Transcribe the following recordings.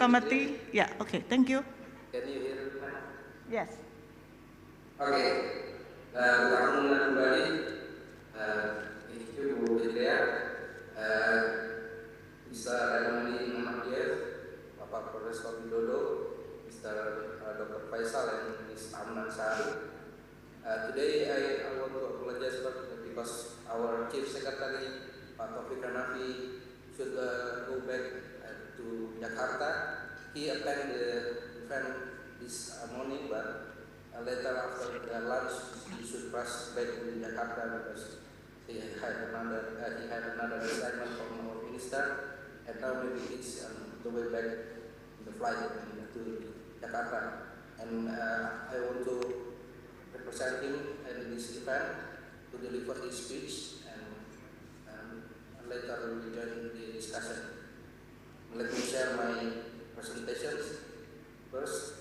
committee. Yeah, okay, thank you. Can you hear me? Yes. Oke, bertemu kembali. Thank you, Bu Fithriyah, Mr. Elmaddin Mehdiyev, Bapak Prof. Widodo, Mr. Dr. Faisal, and Ms. Amnah Shaari. Today I want to apologize because our Chief Secretary, Pak Taufik Hanafi, should go back to Jakarta. He attended the event this morning, but later after the lunch, he should pass back to Jakarta because he had another assignment from our minister, and now maybe it's on the way back in the flight to Jakarta. And I want to represent him in this event to deliver his speech, and later we will join the discussion. Let me share my presentations first.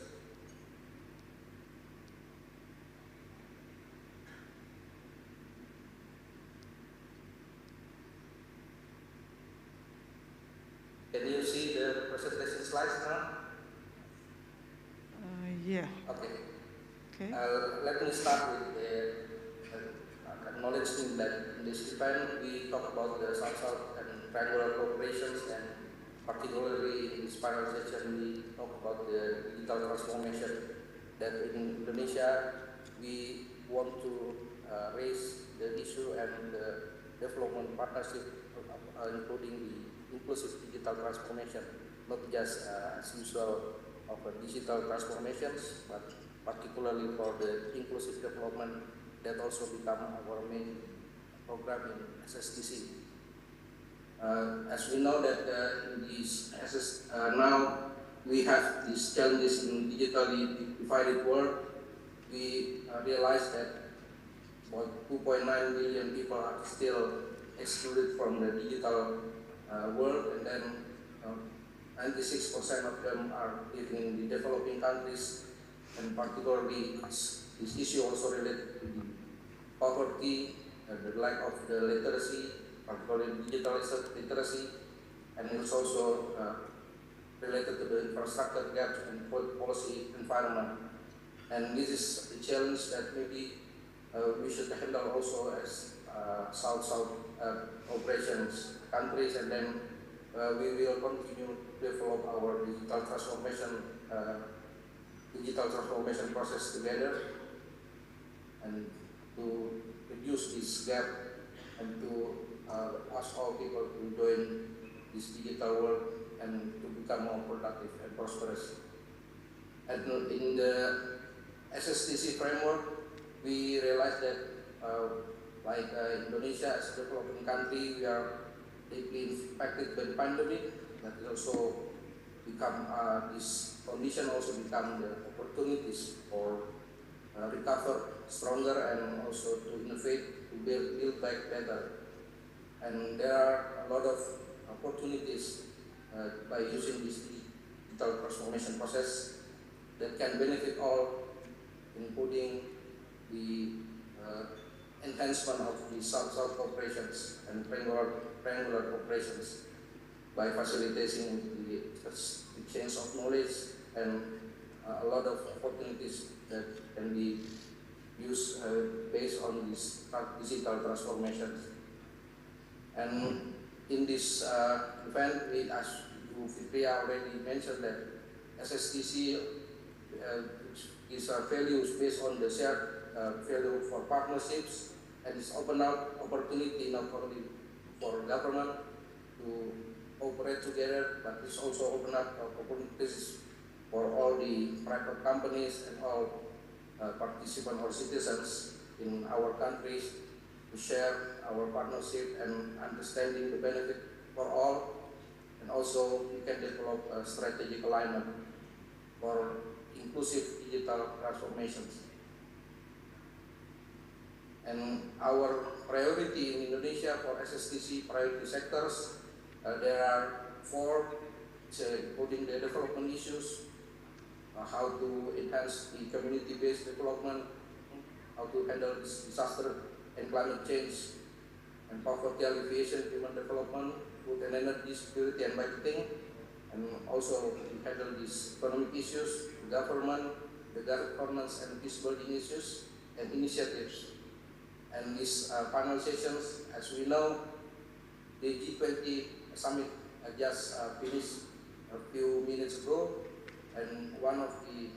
Can you see the presentation slides now? Yeah. Okay. Okay. Let me start with acknowledging that in this event we talk about the South-South and triangular cooperations, and particularly in this panel session we talk about the digital transformation. That in Indonesia we want to raise the issue and the development partnership, including the inclusive digital transformation, not just as usual of digital transformations, but particularly for the inclusive development that also become our main program in SSTC. As we know that in this now we have these challenges in digitally divided world. We realize that about 2.9 billion people are still excluded from the digital world, and then 96% of them are living in the developing countries, and particularly this issue also related to the poverty, the lack of the literacy, particularly digital literacy, and it's also related to the infrastructure gaps and policy environment. And this is a challenge that maybe we should handle also as South-South operations countries, and then we will continue to develop our digital transformation process together, and to reduce this gap and to ask all people to join this digital world and to become more productive and prosperous. And in the SSTC framework, we realized that like Indonesia as a developing country, we are deeply impacted by the pandemic. That also become this condition also become the opportunities for recover stronger and also to innovate, to build back better. And there are a lot of opportunities by using this digital transformation process that can benefit all, including the enhancement of the South-South operations and triangular operations by facilitating the exchange of knowledge and a lot of opportunities that can be used based on this digital transformations. And in this event, as Fithriyah already mentioned, that SSTC is values based on the shared value for partnerships, and it's open up opportunity not only for government to operate together, but it's also open up opportunities for all the private companies and all participants or citizens in our countries to share our partnership and understanding the benefit for all, and also we can develop a strategic alignment for inclusive digital transformations. And our priority in Indonesia for SSTC priority sectors, there are 4, including the development issues, how to enhance the community-based development, how to handle disaster and climate change, and poverty alleviation, human development, food and energy security and budgeting, and and also we handle these economic issues, government, the governance and peace building issues, and initiatives. And these panel sessions, as we know, the G20 summit just finished a few minutes ago, and one of the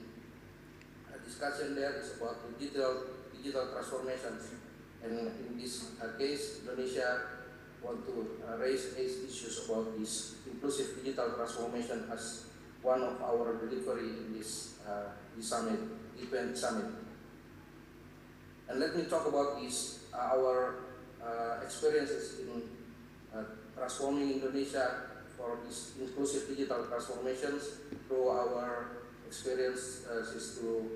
discussion there is about the digital transformations. And in this case, Indonesia want to raise issues about this inclusive digital transformation as one of our delivery in this summit, G20 summit. And let me talk about this, our experiences in transforming Indonesia for these inclusive digital transformations through our experience is to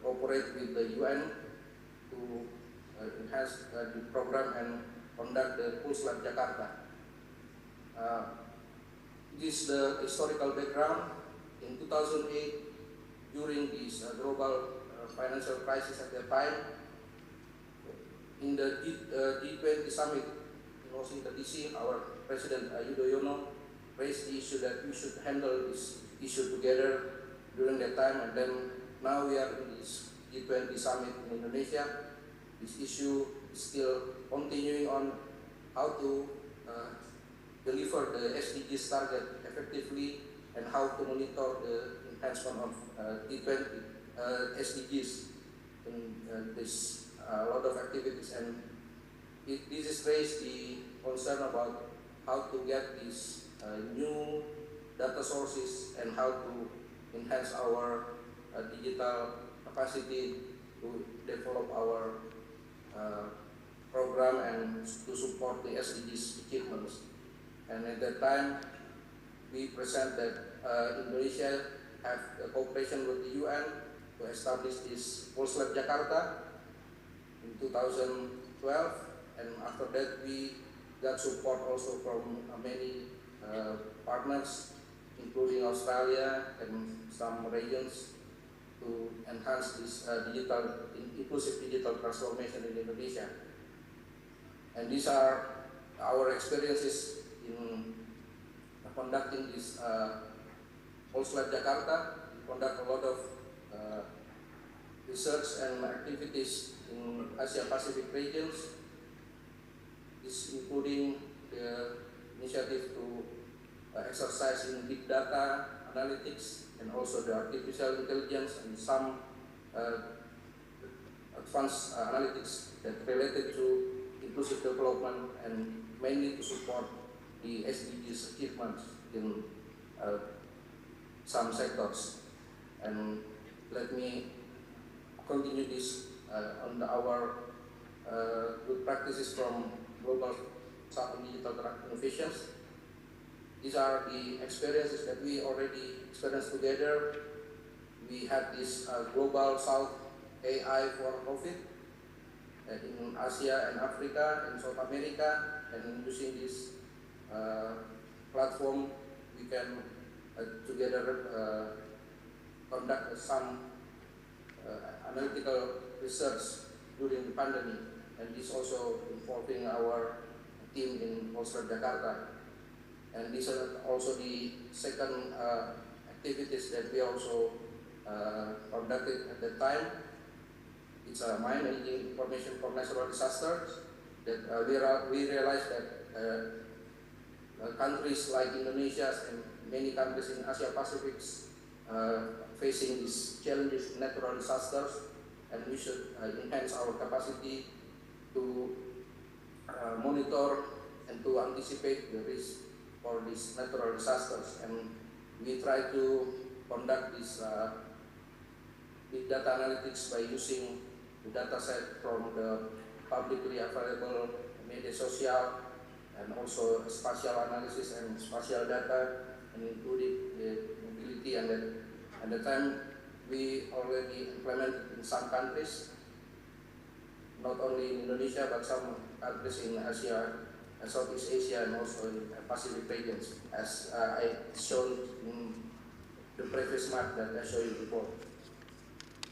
cooperate with the UN to enhance the program and conduct the Pulse Lab Jakarta. This is the historical background. In 2008, during this global financial crisis at that time, in the G20 summit in Washington DC, our President Widodo raised the issue that we should handle this issue together during that time, and then now we are in this G20 summit in Indonesia. This issue is still continuing on how to deliver the SDGs target effectively and how to monitor the enhancement of G20 SDGs. And there's a lot of activities, and this is raised the concern about how to get these new data sources and how to enhance our digital capacity to develop our program and to support the SDGs achievements. And at that time, we present that Indonesia have a cooperation with the UN to establish this Pulse Lab Jakarta in 2012, and after that we got support also from many partners, including Australia and some regions, to enhance this inclusive digital transformation in Indonesia. And these are our experiences in conducting this Pulse Lab Jakarta. We conduct a lot of research and activities in Asia Pacific regions, this including the initiative to exercise in big data analytics and also the artificial intelligence and some advanced analytics that related to inclusive development and mainly to support the SDGs achievements in some sectors. And let me continue this on our good practices from Global South and Digital Innovations. These are the experiences that we already experienced together. We had this Global South AI for profit in Asia and Africa and South America, and using this platform we can together conduct some analytical research during the pandemic, and this also involving our team in Pulse Lab Jakarta. And these are also the second activities that we also conducted at that time. It's a mine engine information for natural disasters that we realized that countries like Indonesia and many countries in Asia Pacific facing these challenges, natural disasters, and we should enhance our capacity to monitor and to anticipate the risk for these natural disasters. And we try to conduct this big data analytics by using the data set from the publicly available media social and also spatial analysis and spatial data, and including the mobility. And at the time we already implemented in some countries, not only in Indonesia but some countries in Asia, Southeast Asia, and also in Pacific regions, as I showed in the previous map that I showed you before.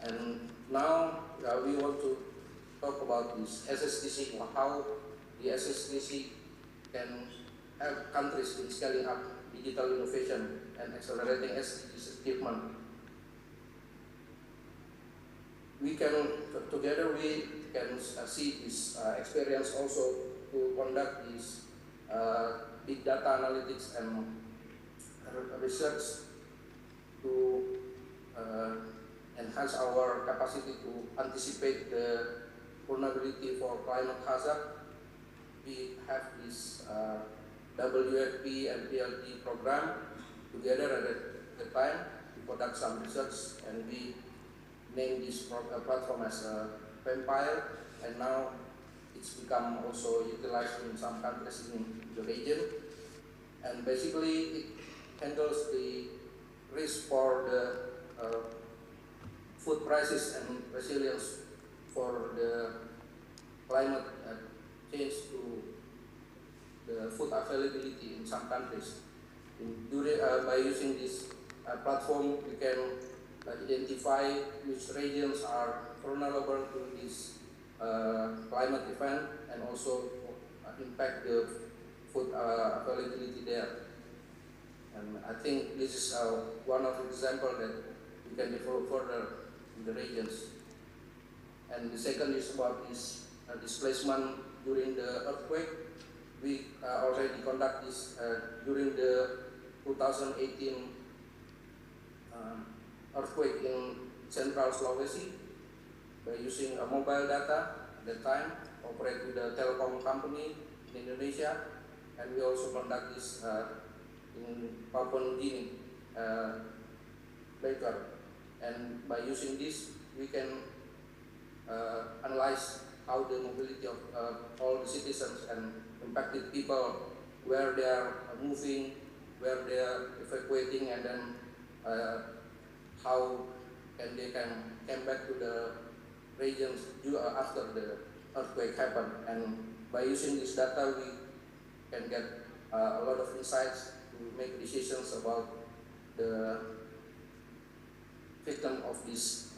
And now we want to talk about this SSTC, how the SSTC can help countries in scaling up digital innovation and accelerating SDGs achievement. We can, together we can see this experience also to conduct this big data analytics and research to enhance our capacity to anticipate the vulnerability for climate hazard. We have this WFP and Ph.D. program together at the time to conduct some research, and we named this platform as Pembicara, and now it's become also utilized in some countries in the region. And basically it handles the risk for the food crisis and resilience for the climate change to the food availability in some countries. By using this platform, we can identify which regions are vulnerable to this climate event and also impact the food availability there. And I think this is one of the examples that we can develop further in the regions. And the second is about this displacement during the earthquake. We already conduct this during the 2018 earthquake in Central Sulawesi by using mobile data at the time, operate with a telecom company in Indonesia, and we also conduct this in Papua New Guinea later. And by using this, we can analyze how the mobility of all the citizens and impacted people, where they are moving, where they are evacuating, and then how they can come back to the regions after the earthquake happened. And by using this data, we can get a lot of insights to make decisions about the victim of this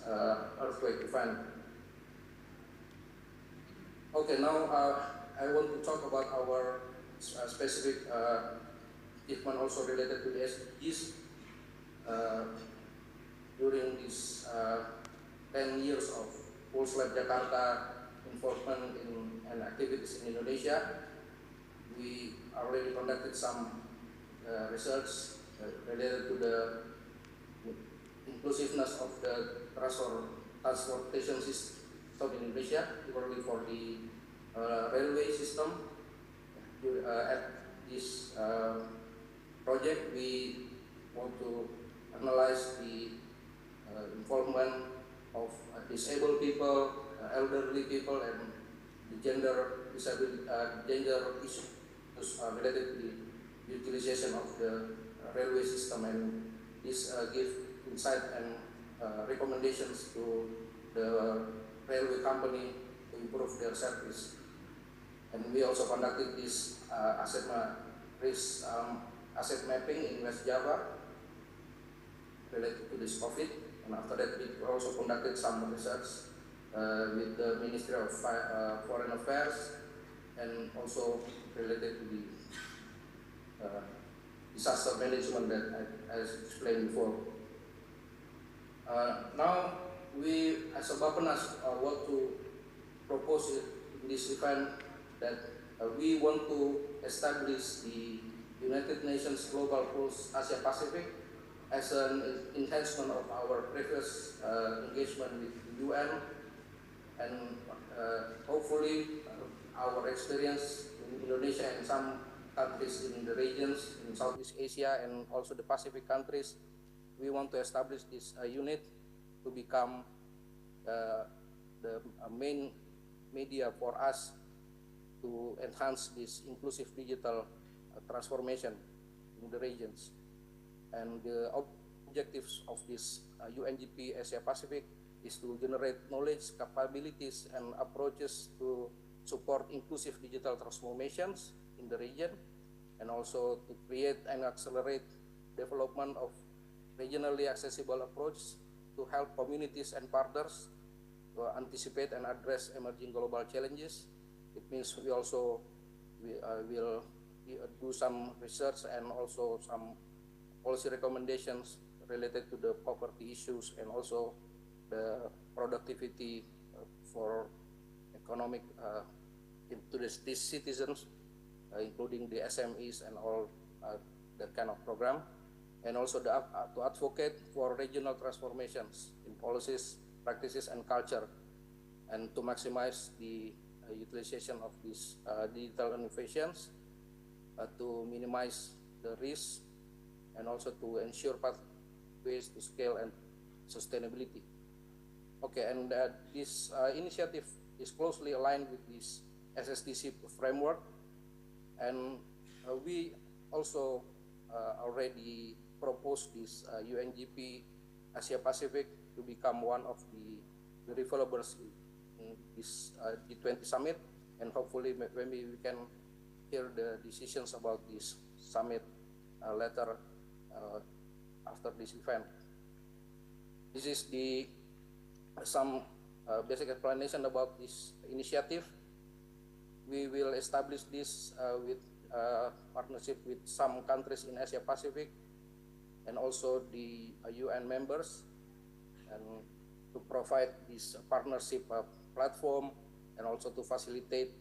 earthquake event. Okay, now I want to talk about our specific achievement also related to the SDGs. During this 10 years of Pulse Lab Jakarta involvement in activities in Indonesia, we already conducted some research related to the inclusiveness of the transportation system in Indonesia, particularly for the railway system. At this project, we want to analyze the involvement of disabled people, elderly people, and the gender disability, gender issues related to the utilization of the railway system, and this give insight and recommendations to the railway company to improve their service. And we also conducted this asset mapping in West Java related to this COVID. And after that, we also conducted some research with the Ministry of Foreign Affairs, and also related to the disaster management that I explained before. Now, we as a Bappenas want to propose in this event that we want to establish the United Nations Global Pulse Asia Pacific as an enhancement of our previous engagement with the UN, and hopefully our experience in Indonesia and some countries in the regions in Southeast Asia and also the Pacific countries, we want to establish this unit to become the main media for us to enhance this inclusive digital transformation in the regions. And the objectives of this UNGP Asia Pacific is to generate knowledge, capabilities, and approaches to support inclusive digital transformations in the region, and also to create and accelerate development of regionally accessible approach to help communities and partners to anticipate and address emerging global challenges. It means we also will do some research and also some policy recommendations related to the poverty issues and also the productivity for economic to the citizens, including the SMEs and all that kind of program, and also to advocate for regional transformations in policies, practices, and culture, and to maximize the utilization of these digital innovations, to minimize the risk, and also to ensure pathways to scale and sustainability. Okay, and this initiative is closely aligned with this SSTC framework, and we also already proposed this UNGP Asia Pacific to become one of the deliverables in this G20 summit, and hopefully maybe we can hear the decisions about this summit later after this event. This is the some basic explanation about this initiative. We will establish this with partnership with some countries in Asia Pacific and also the UN members, and to provide this partnership platform and also to facilitate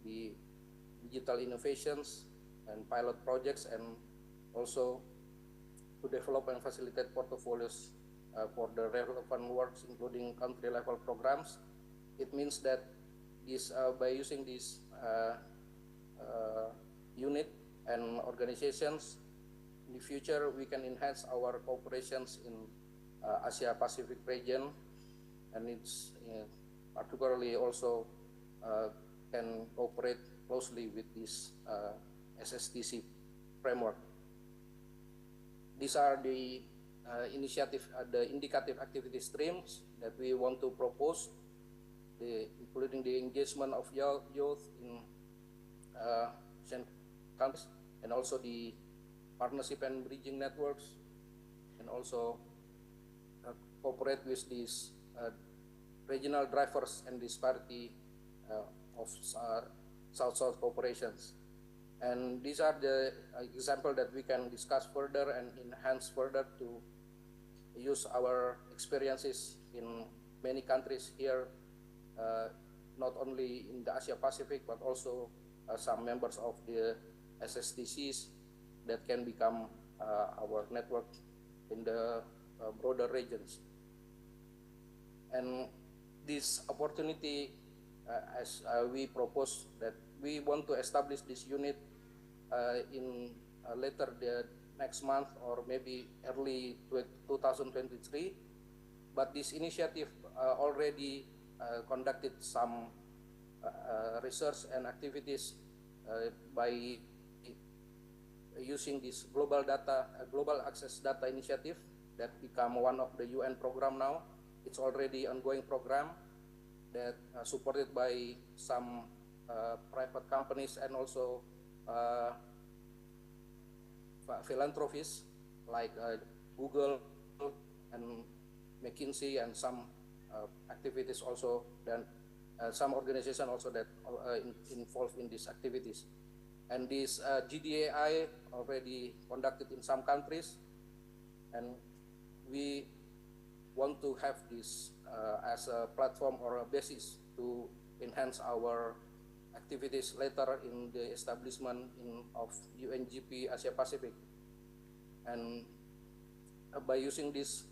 the digital innovations and pilot projects, and also to develop and facilitate portfolios for the relevant works, including country-level programs. It means that this, by using this unit and organizations, in the future we can enhance our cooperations in Asia Pacific region, and it's particularly also can cooperate closely with this SSTC framework. These are the initiative, the indicative activity streams that we want to propose, including the engagement of youth in Asian countries, and also the partnership and bridging networks, and also cooperate with these regional drivers and disparity of South-South cooperations. And these are the examples that we can discuss further and enhance further to use our experiences in many countries here, not only in the Asia Pacific, but also some members of the SSTCs that can become our network in the broader regions. And this opportunity, as we propose that we want to establish this unit in later the next month or maybe early 2023, but this initiative already conducted some research and activities by using this global access data initiative that become one of the UN program now. It's already ongoing program that supported by some private companies and also philanthropists like Google and McKinsey, and some activities also, then some organizations also that involved in these activities. And this GDAI already conducted in some countries, and we want to have this as a platform or a basis to enhance our activities later in the establishment of UNGP Asia Pacific. And by using this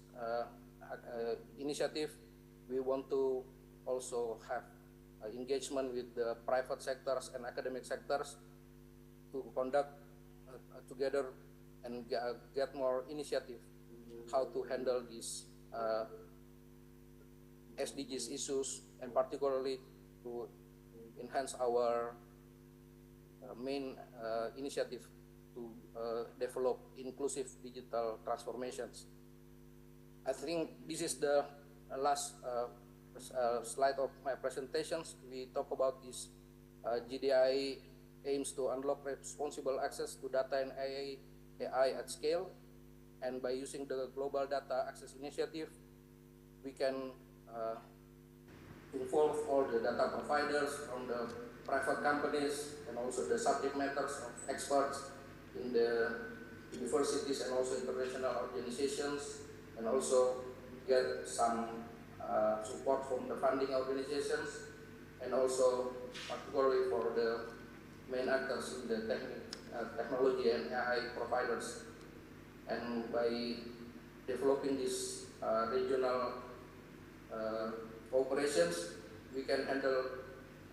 initiative, we want to also have engagement with the private sectors and academic sectors to conduct together and get more initiative how to handle these SDGs issues, and particularly to enhance our main initiative to develop inclusive digital transformations. I think this is the last slide of my presentations. We talk about this GDI aims to unlock responsible access to data and AI at scale, and by using the Global Data Access Initiative, we can involve all the data providers from the private companies and also the subject matters of experts in the universities and also international organizations, and also get some support from the funding organizations, and also particularly for the main actors in the technology and AI providers. And by developing these regional operations, we can handle,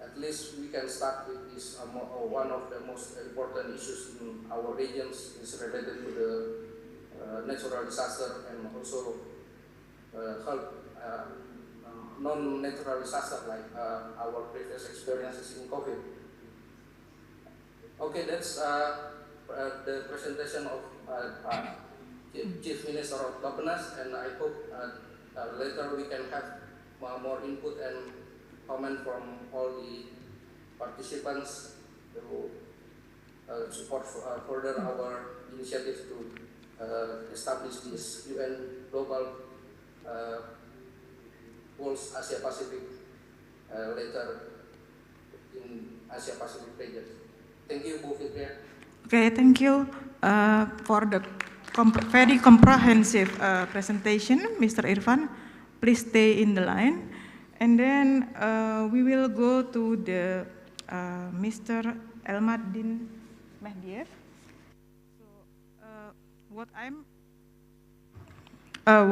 at least we can start with this one of the most important issues in our regions is related to the natural disaster, and also help non-natural disaster like our previous experiences in COVID. Okay, that's the presentation of Chief Minister of Bappenas, and I hope later we can have more input and comment from all the participants to support further our initiative to establish this UN Global Goals Asia Pacific later in Asia Pacific region. Thank you, Bu Fithriyah. Okay, thank you for the very comprehensive presentation, Mr. Irfan. Please stay in the line. And then we will go to the Mr. Elmaddin Mehdiyev. So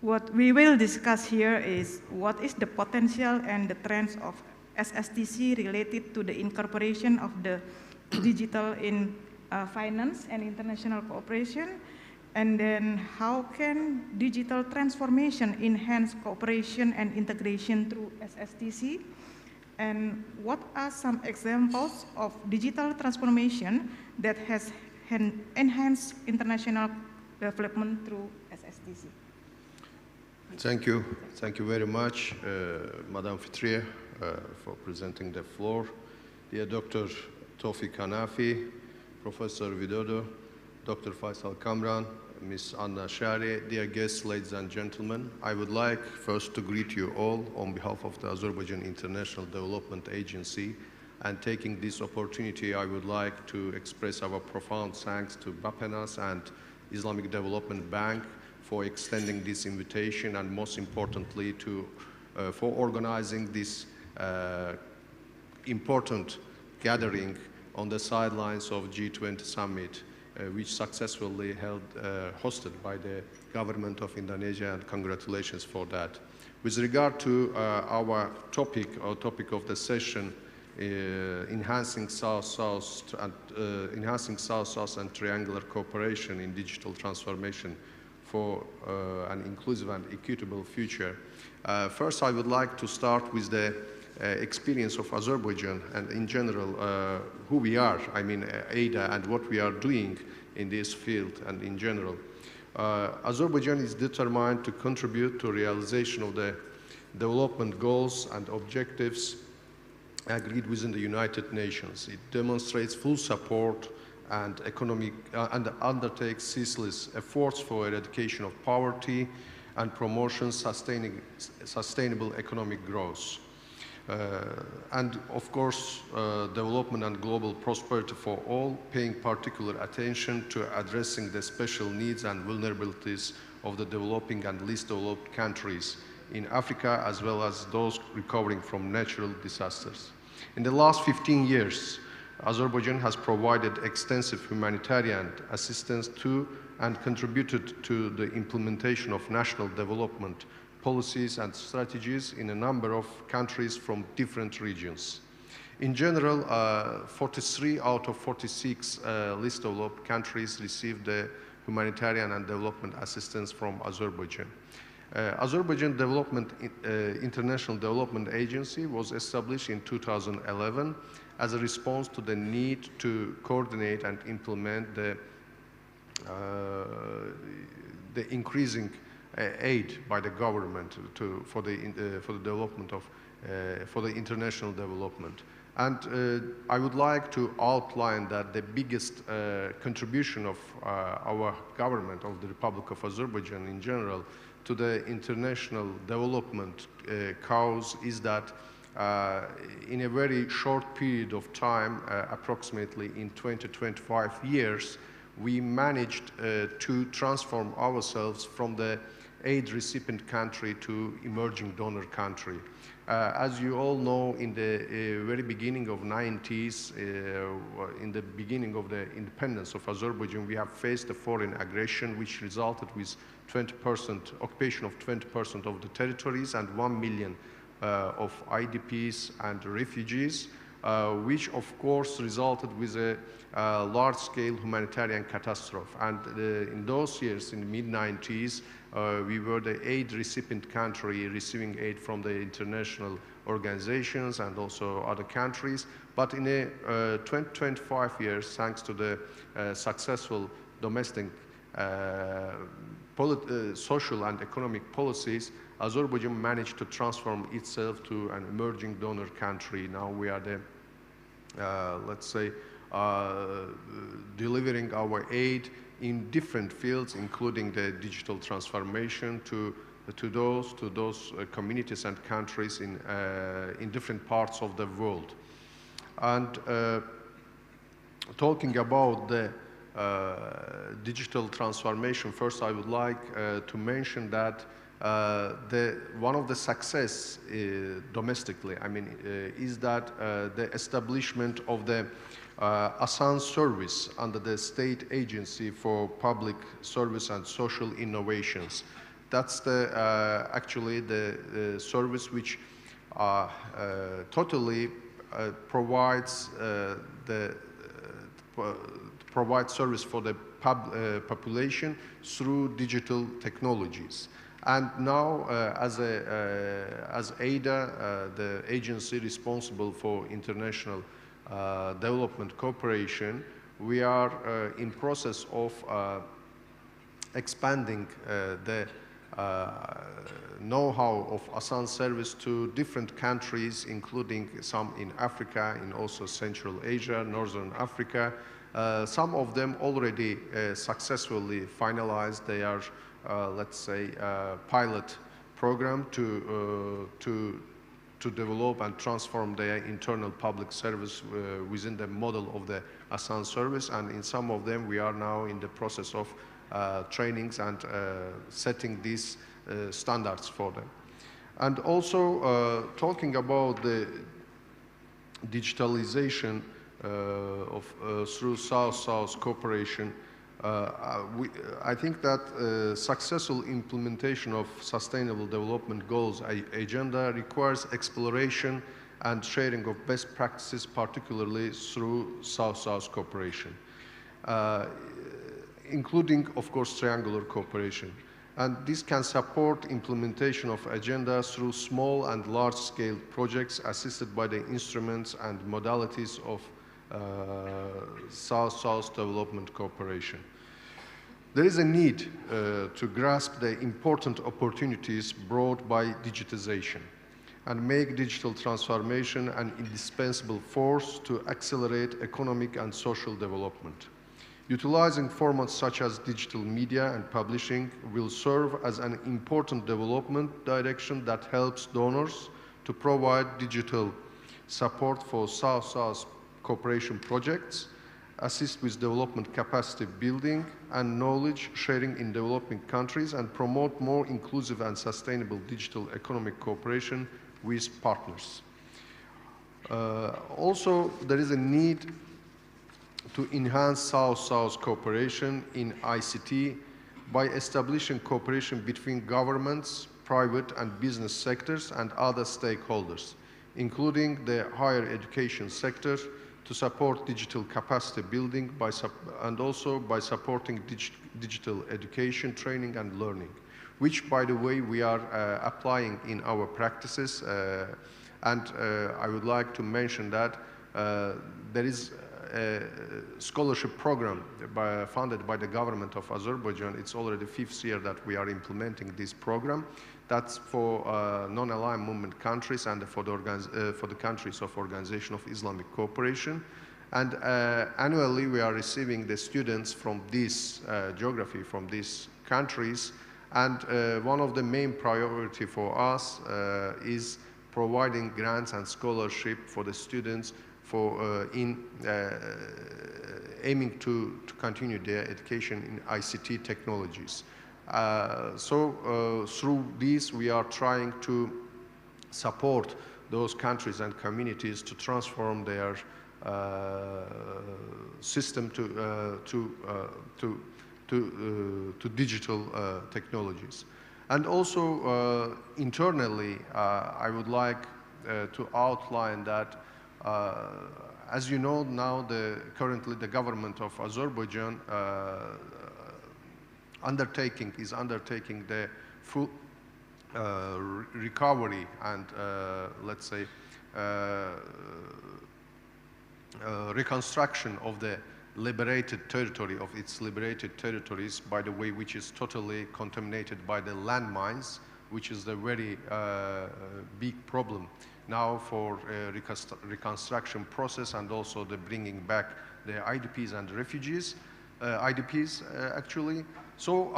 what we will discuss here is what is the potential and the trends of SSTC related to the incorporation of the digital in finance and international cooperation, and then how can digital transformation enhance cooperation and integration through SSTC, and what are some examples of digital transformation that has enhanced international development through SSTC. Thank you. Thank you very much, Madam Fithriyah, for presenting the floor. Dear Dr. Taufik Hanafi, Professor Widodo, Dr. Faisal Kamiran, Ms. Amnah Shaari, dear guests, ladies and gentlemen, I would like first to greet you all on behalf of the Azerbaijan International Development Agency, and taking this opportunity, I would like to express our profound thanks to Bappenas and Islamic Development Bank for extending this invitation, and most importantly for organizing this important gathering on the sidelines of G20 summit, which successfully hosted by the government of Indonesia, and congratulations for that. With regard to our topic of the session, enhancing South-South and triangular cooperation in digital transformation for an inclusive and equitable future. First, I would like to start with the experience of Azerbaijan and in general who we are, I mean ADDO, and what we are doing in this field and in general. Azerbaijan is determined to contribute to realization of the development goals and objectives agreed within the United Nations. It demonstrates full support and undertakes ceaseless efforts for eradication of poverty and promotion sustainable economic growth. And of course, development and global prosperity for all, paying particular attention to addressing the special needs and vulnerabilities of the developing and least developed countries in Africa, as well as those recovering from natural disasters. In the last 15 years, Azerbaijan has provided extensive humanitarian assistance to and contributed to the implementation of national development policies and strategies in a number of countries from different regions. In general, 43 out of 46 least developed countries received the humanitarian and development assistance from Azerbaijan. Azerbaijan International Development Agency was established in 2011 as a response to the need to coordinate and implement the increasing aid by the government for the development of for the international development. And I would like to outline that the biggest contribution of our government of the Republic of Azerbaijan in general to the international development cause is that in a very short period of time, approximately in 20-25 years, we managed to transform ourselves from the aid recipient country to emerging donor country. As you all know, in the very beginning of 90s, in the beginning of the independence of Azerbaijan, we have faced a foreign aggression which resulted with 20% occupation of 20% of the territories and 1 million of IDPs and refugees, which of course resulted with a large-scale humanitarian catastrophe. And in those years, in the mid-90s, we were the aid recipient country receiving aid from the international organizations and also other countries. But in a 20-25 years, thanks to the successful domestic social and economic policies, Azerbaijan managed to transform itself to an emerging donor country. Now we are the, let's say, delivering our aid in different fields, including the digital transformation to those communities and countries in different parts of the world. And talking about the digital transformation, first I would like to mention that one of the success domestically, I mean, is that the establishment of the ASAN service under the State Agency for Public Service and Social Innovations. That's the actually the service which totally provides service for the population through digital technologies. And now, as ADDO, the agency responsible for international development cooperation, we are in process of expanding the know-how of ASAN service to different countries, including some in Africa, in also Central Asia, Northern Africa. Some of them already successfully finalized. They are, let's say, pilot program to develop and transform their internal public service within the model of the ASAN service. And in some of them, we are now in the process of trainings and setting these standards for them. And also talking about the digitalization through South-South cooperation, I think that successful implementation of Sustainable Development Goals agenda requires exploration and sharing of best practices, particularly through South-South cooperation, including, of course, triangular cooperation. And this can support implementation of agenda through small and large-scale projects assisted by the instruments and modalities of South-South development cooperation. There is a need to grasp the important opportunities brought by digitization and make digital transformation an indispensable force to accelerate economic and social development. Utilizing formats such as digital media and publishing will serve as an important development direction that helps donors to provide digital support for South-South cooperation projects, assist with development capacity building and knowledge sharing in developing countries, and promote more inclusive and sustainable digital economic cooperation with partners. Also, there is a need to enhance South-South cooperation in ICT by establishing cooperation between governments, private and business sectors, and other stakeholders, including the higher education sector, to support digital capacity building and also by supporting digital education, training and learning, which, by the way, we are applying in our practices. And I would like to mention that there is scholarship program funded by the government of Azerbaijan. It's already 5th year that we are implementing this program. That's for non-aligned movement countries and for the countries of Organization of Islamic Cooperation. And annually we are receiving the students from this geography, from these countries. And one of the main priority for us is providing grants and scholarship for the students for aiming to continue their education in ICT technologies. Through this, we are trying to support those countries and communities to transform their system to digital technologies. And also internally, I would like to outline that, as you know now, currently the government of Azerbaijan is undertaking the full recovery and let's say reconstruction of the liberated territory, of its liberated territories, by the way, which is totally contaminated by the landmines, which is the very big problem now for reconstruction process, and also the bringing back the IDPs and refugees, IDPs actually. So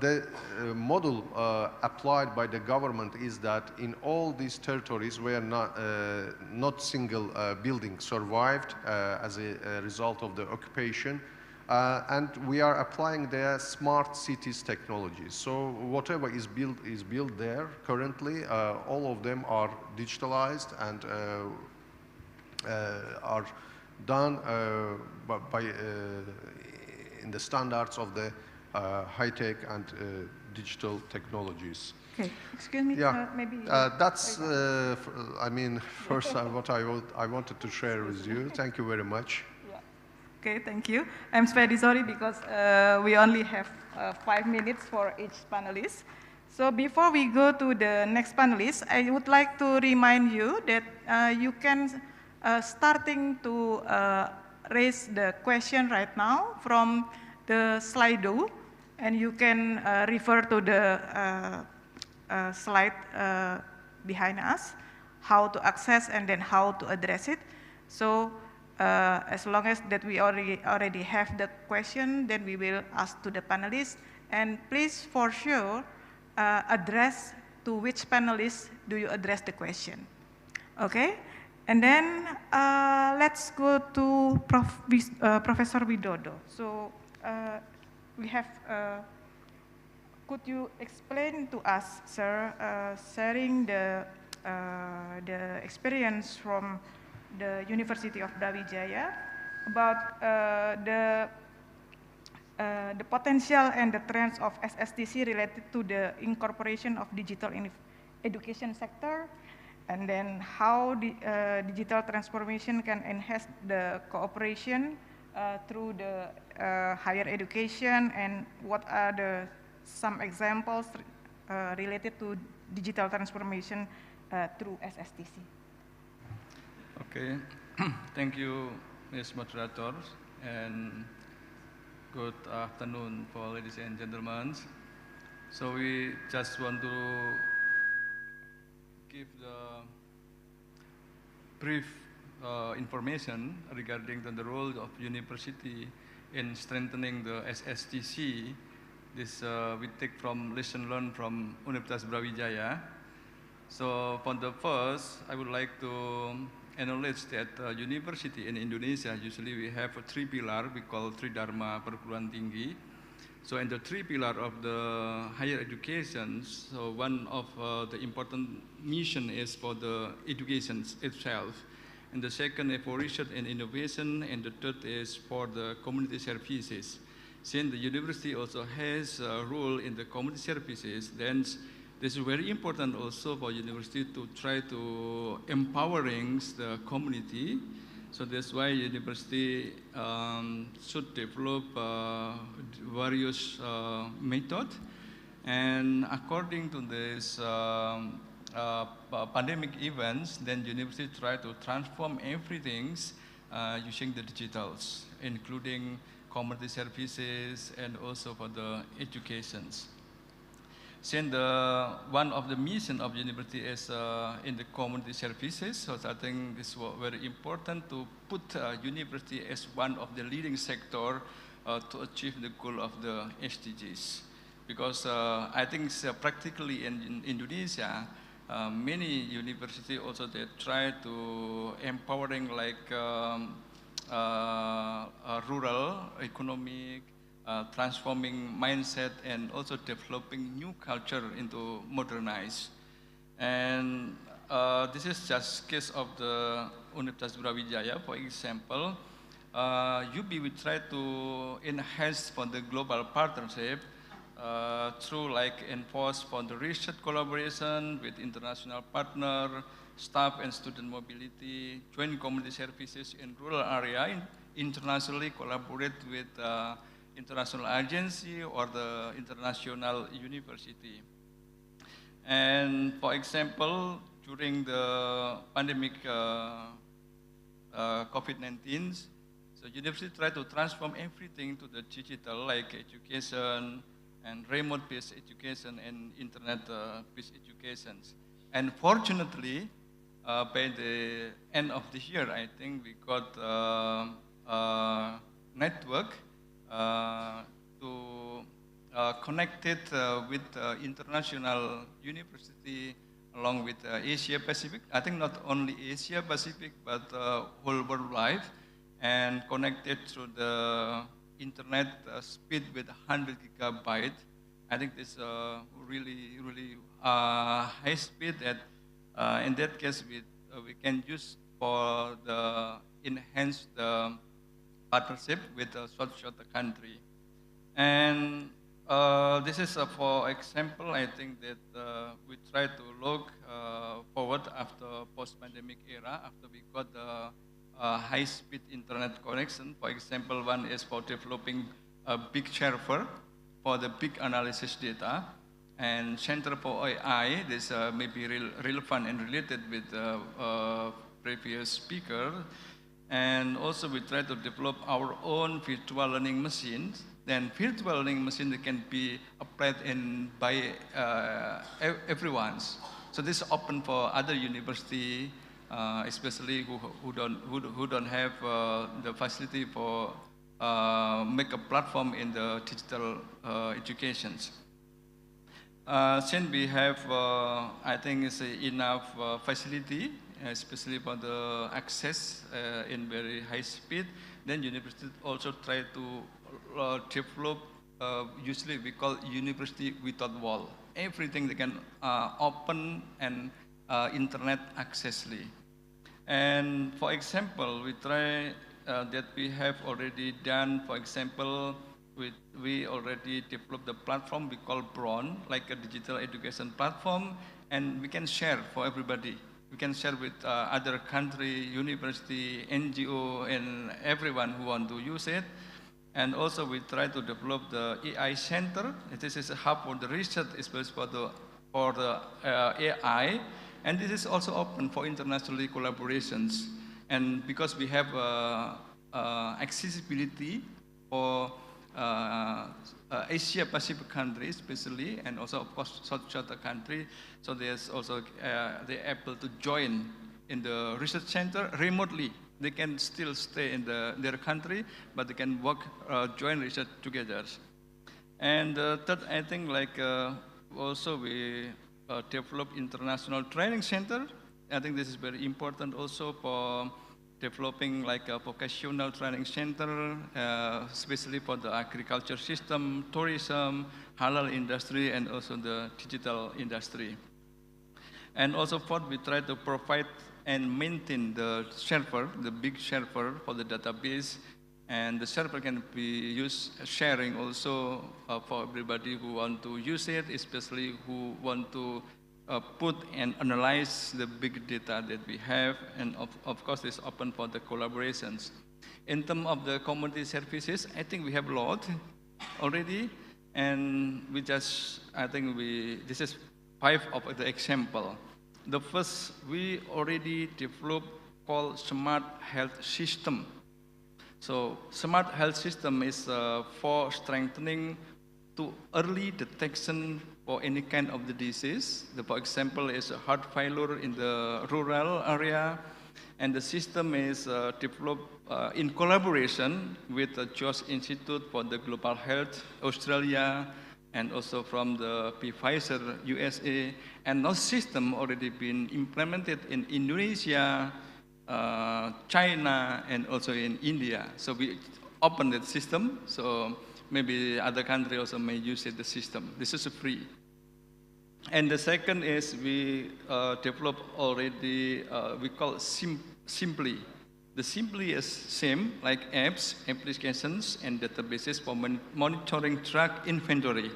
the model applied by the government is that in all these territories where not single building survived as a result of the occupation, and we are applying their smart cities technologies. So whatever is built there currently, all of them are digitalized and are done in the standards of the high-tech and digital technologies. Okay, excuse me, yeah. Maybe... that's, I mean, first what I wanted to share with you. Thank you very much. Yeah. Okay, thank you. I'm very sorry because we only have 5 minutes for each panelist. So before we go to the next panelist, I would like to remind you that you can starting to raise the question right now from the Slido, and you can refer to the slide behind us, how to access and then how to address it. So as long as that we already have the question, then we will ask to the panelists. And please, for sure, address to which panelist do you address the question. Okay? And then let's go to Professor Widodo. So we have, could you explain to us, sir, sharing the experience from the University of Brawijaya about the potential and the trends of SSTC related to the incorporation of digital in education sector, and then how the digital transformation can enhance the cooperation through the higher education, and what are some examples related to digital transformation through SSTC. Okay, thank you, Ms. Moderator, and good afternoon for ladies and gentlemen. So we just want to give the brief information regarding the role of university in strengthening the SSTC. This we take from lesson learned from Universitas Brawijaya. So for the first, I would like to acknowledge that university in Indonesia, usually we have 3 pillars we call Tridharma perguruan tinggi. So in the 3 pillars of the higher education, so one of the important mission is for the education itself. And the second is for research and innovation, and the third is for the community services. Since the university also has a role in the community services, then this is very important also for university to try to empowering the community. So that's why university should develop various methods. And according to this pandemic events, then university try to transform everything using the digitals, including community services and also for the educations. Since one of the mission of university is in the community services, so I think it's very important to put university as one of the leading sector to achieve the goal of the SDGs. Because I think practically in Indonesia, many universities also they try to empowering like rural economic, transforming mindset, and also developing new culture into modernized. And this is just case of the Universitas Brawijaya, for example. UB will try to enhance for the global partnership through like enforce for the research collaboration with international partner, staff and student mobility, joint community services in rural area, internationally collaborate with international agency or the international university. And for example, during the pandemic COVID-19, so university try to transform everything to the digital, like education and remote-based education and internet-based educations. And fortunately, by the end of the year, I think we got a network to connect it with international university along with Asia Pacific. I think not only Asia Pacific, but whole worldwide, and connected through the internet speed with 100 gigabyte. I think this really high speed that in that case we can use for the enhance the partnership with a short country. And this is for example, I think that we try to look forward after post-pandemic era, after we got the high-speed internet connection. For example, one is for developing a big server for the big analysis data, and Center for AI. This may be relevant and related with the previous speaker. And also we try to develop our own virtual learning machines. Then virtual learning machine that can be applied by everyone's. So this is open for other university, especially who don't have the facility for make a platform in the digital educations. Since we have, I think, it's enough facility, especially for the access in very high speed, then universities also try to develop, usually we call university without wall. Everything they can open and internet accessly. And for example, we try that we have already done, for example, we already developed the platform we call BRON, like a digital education platform, and we can share for everybody. We can share with other country, university, NGO, and everyone who want to use it. And also we try to develop the AI center. This is a hub for the research, especially for the AI. And this is also open for international collaborations. And because we have accessibility for Asia Pacific countries especially, and also of course South country, so there's also they're able to join in the research center remotely. They can still stay in their country, but they can work, join research together. And third, I think like also we develop international training center. I think this is very important also for developing like a vocational training center, especially for the agriculture system, tourism, halal industry, and also the digital industry. And also fourth, we try to provide and maintain the server, the big server for the database, and the server can be used sharing also for everybody who want to use it, especially who want to put and analyze the big data that we have, and of course it's open for the collaborations. In terms of the community services, I think we have a lot already, and we just, I think this is 5 of the example. The first, we already developed called smart health system. So smart health system is for strengthening to early detection for any kind of the disease. For example, is a heart failure in the rural area, and the system is developed in collaboration with the George Institute for the Global Health, Australia, and also from the Pfizer, USA. And those system already been implemented in Indonesia, China, and also in India. So we open that system, so maybe other countries also may use the system. This is free. And the second is we develop already, we call it Simply. The Simply is same like apps, applications, and databases for monitoring drug inventory.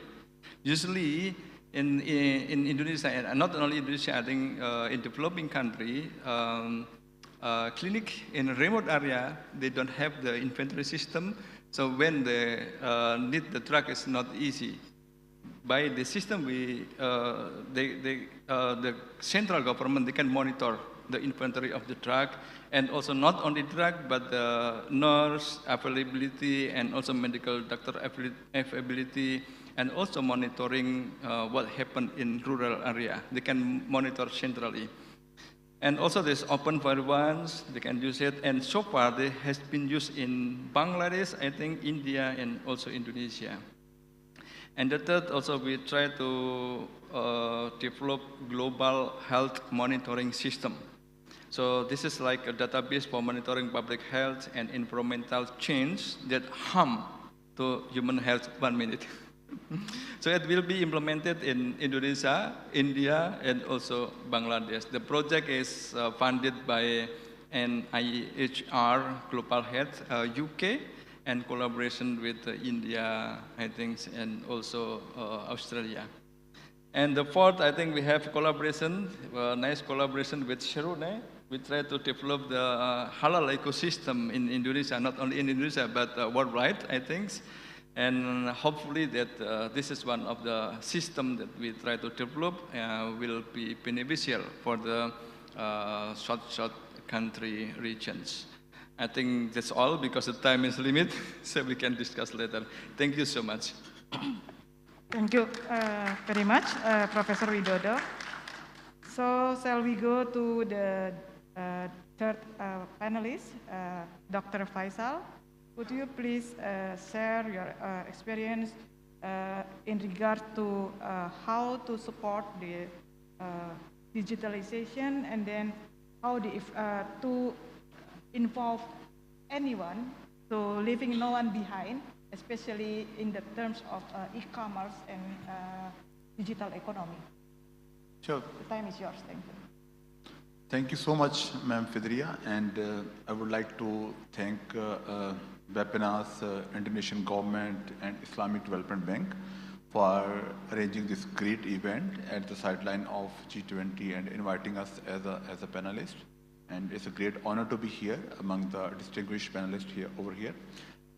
Usually in Indonesia, and not only Indonesia, I think in developing country, clinic in a remote area, they don't have the inventory system. So when they need the drug, it's not easy. By the system, the central government, they can monitor the inventory of the drug, and also not only drug, but the nurse availability, and also medical doctor availability, and also monitoring what happened in rural area. They can monitor centrally. And also there's open for everyone, they can use it. And so far, it has been used in Bangladesh, I think, India, and also Indonesia. And the third, also we try to develop global health monitoring system. So this is like a database for monitoring public health and environmental change that harm to human health. 1 minute. So it will be implemented in Indonesia, India, and also Bangladesh. The project is funded by NIHR Global Health UK, and collaboration with India, I think, and also Australia. And the fourth, I think we have collaboration, nice collaboration with Serunai. We try to develop the halal ecosystem in Indonesia, not only in Indonesia, but worldwide, I think. And hopefully that this is one of the systems that we try to develop will be beneficial for the short country regions. I think that's all because the time is limited, so we can discuss later. Thank you so much. Thank you very much, Professor Widodo. So shall we go to the third panelist, Dr. Faisal? Would you please share your experience in regard to how to support the digitalization, and then how to involve anyone, so leaving no one behind, especially in the terms of e-commerce and digital economy? Sure. The time is yours. Thank you. Thank you so much, Ma'am Fithriyah, and I would like to thank Bappenas, Indonesian government, and Islamic Development Bank for arranging this great event at the sideline of G20 and inviting us as a panelist. And it's a great honor to be here among the distinguished panelists over here.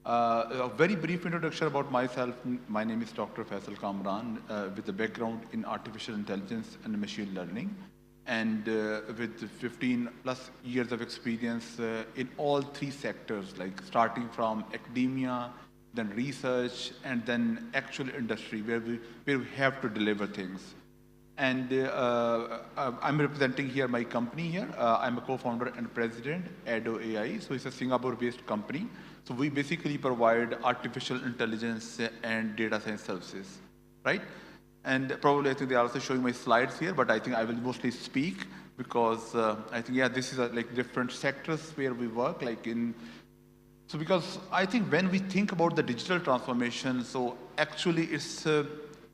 A very brief introduction about myself. My name is Dr. Faisal Kamiran, with a background in artificial intelligence and machine learning, and with 15 plus years of experience in all three sectors, like starting from academia, then research, and then actual industry, where we have to deliver things. And I'm representing here my company here. I'm a co-founder and president, ADDO A.I. So it's a Singapore-based company. So we basically provide artificial intelligence and data science services, right? And probably I think they're also showing my slides here, but I think I will mostly speak because I think, yeah, this is like different sectors where we work, like in, so because I think when we think about the digital transformation, so actually it's,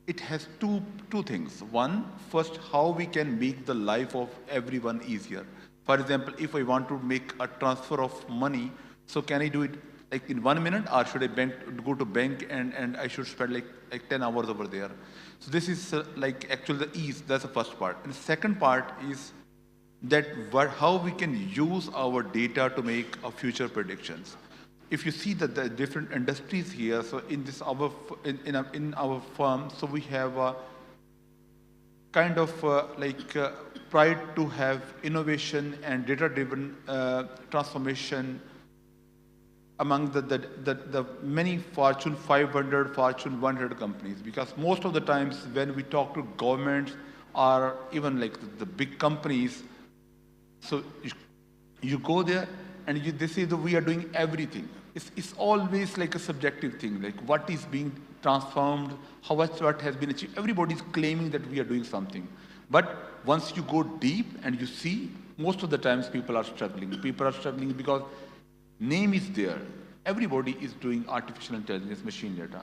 it has two things. One, first, how we can make the life of everyone easier. For example, if I want to make a transfer of money, so can I do it like in 1 minute, or should I go to bank and I should spend like 10 hours over there? So this is like actually the ease, that's the first part. And the second part is that how we can use our data to make future predictions. If you see that the different industries here, so in this in our firm, so we have kind of pride to have innovation and data-driven transformation among the many Fortune 500, Fortune 100 companies, because most of the times when we talk to governments or even like the big companies, so you go there and they say that we are doing everything. It's always like a subjective thing, like what is being transformed, how much what has been achieved. Everybody is claiming that we are doing something. But once you go deep and you see, most of the times people are struggling. People are struggling because name is there. Everybody is doing artificial intelligence, machine data.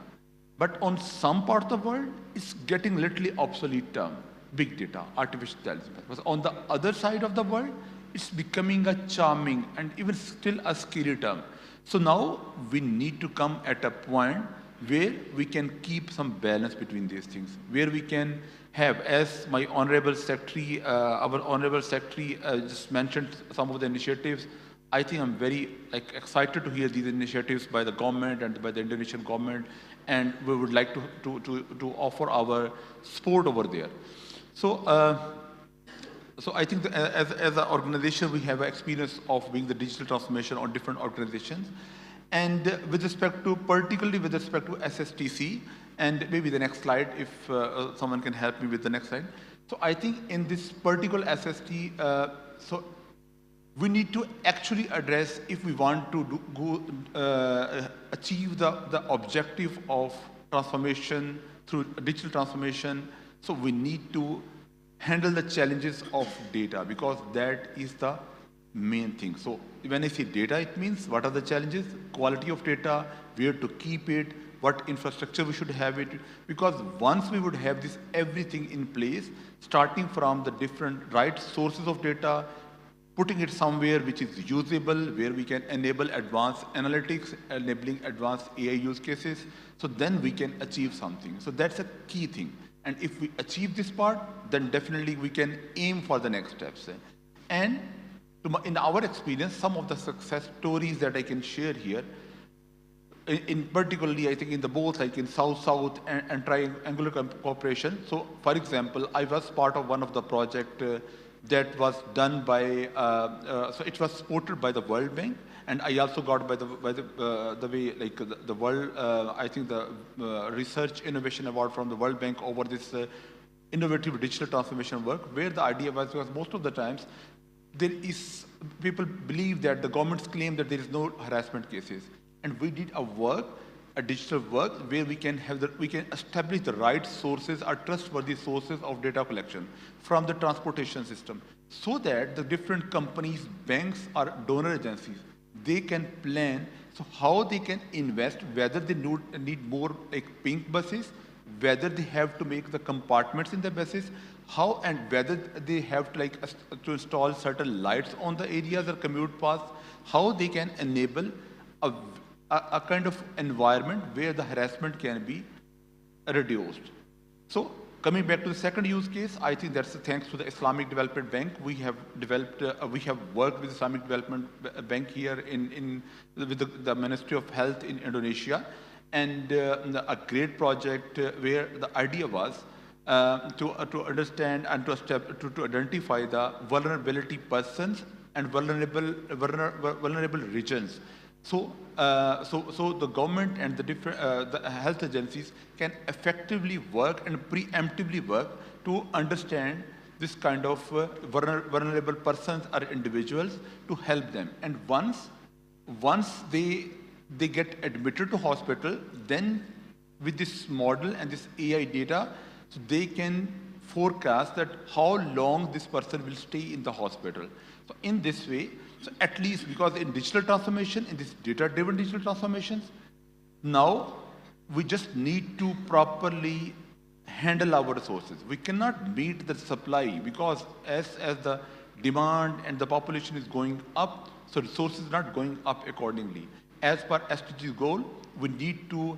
But on some part of the world, it's getting literally obsolete term, big data, artificial intelligence. But on the other side of the world, it's becoming a charming and even still a scary term. So now we need to come at a point where we can keep some balance between these things, where we can have, as my Honorable Secretary, our Honorable Secretary just mentioned some of the initiatives. I think I'm very excited to hear these initiatives by the government and by the Indonesian government, and we would like to offer our support over there. So, so I think as an organization, we have experience of being the digital transformation on different organizations. And with respect to, particularly with respect to SSTC, and maybe the next slide, if someone can help me with the next slide. So I think in this particular SST, so we need to actually address, if we want to achieve the objective of transformation through digital transformation, so we need to handle the challenges of data, because that is the main thing. So when I say data, it means what are the challenges? Quality of data, where to keep it, what infrastructure we should have it. Because once we would have this everything in place, starting from the different right sources of data, putting it somewhere which is usable, where we can enable advanced analytics, enabling advanced AI use cases, so then we can achieve something. So that's a key thing. And if we achieve this part, then definitely we can aim for the next steps. And in our experience, some of the success stories that I can share here, in particularly, I think in the both, like in South-South and triangular cooperation. So, for example, I was part of one of the project that was done by, so it was supported by the World Bank, and I also got by the way, like the World, I think the Research Innovation Award from the World Bank over this innovative digital transformation work, where the idea was, because most of the times, there is, people believe that the governments claim that there is no harassment cases. And we did a digital work where we can have we can establish the right sources or trustworthy sources of data collection from the transportation system, so that the different companies, banks or donor agencies, they can plan so how they can invest, whether they need more like pink buses, whether they have to make the compartments in the buses, how and whether they have to to install certain lights on the areas or commute paths, how they can enable a kind of environment where the harassment can be reduced. So coming back to the second use case, I think that's thanks to the Islamic Development Bank. We have developed, we have worked with the Islamic Development Bank here with the Ministry of Health in Indonesia, and a great project where the idea was to understand and to identify the vulnerability persons and vulnerable regions. So, so the government and the different the health agencies can effectively work and preemptively work to understand this kind of vulnerable persons or individuals to help them. And once they get admitted to hospital, then with this model and this AI data, so they can forecast that how long this person will stay in the hospital. So in this way, so at least, because in digital transformation, in this data-driven digital transformations, now we just need to properly handle our resources. We cannot meet the supply, because as the demand and the population is going up, so resources are not going up accordingly. As per SDG's goal, we need to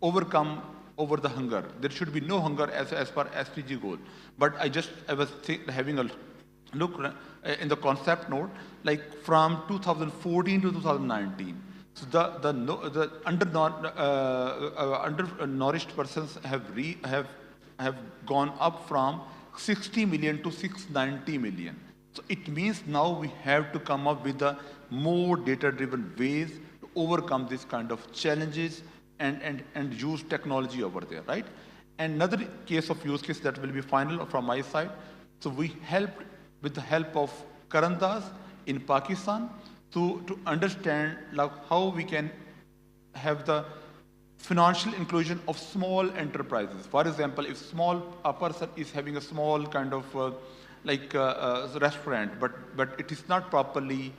overcome over the hunger. There should be no hunger as per SDG goal. But I was having a look in the concept note, like from 2014 to 2019. So the undernourished persons have have gone up from 60 million to 690 million. So it means now we have to come up with a more data-driven ways to overcome this kind of challenges and use technology over there, right? And another case of use case that will be final from my side. So we helped with the help of Karandas in Pakistan to understand like how we can have the financial inclusion of small enterprises. For example, if a person is having a small kind of restaurant, but it is not properly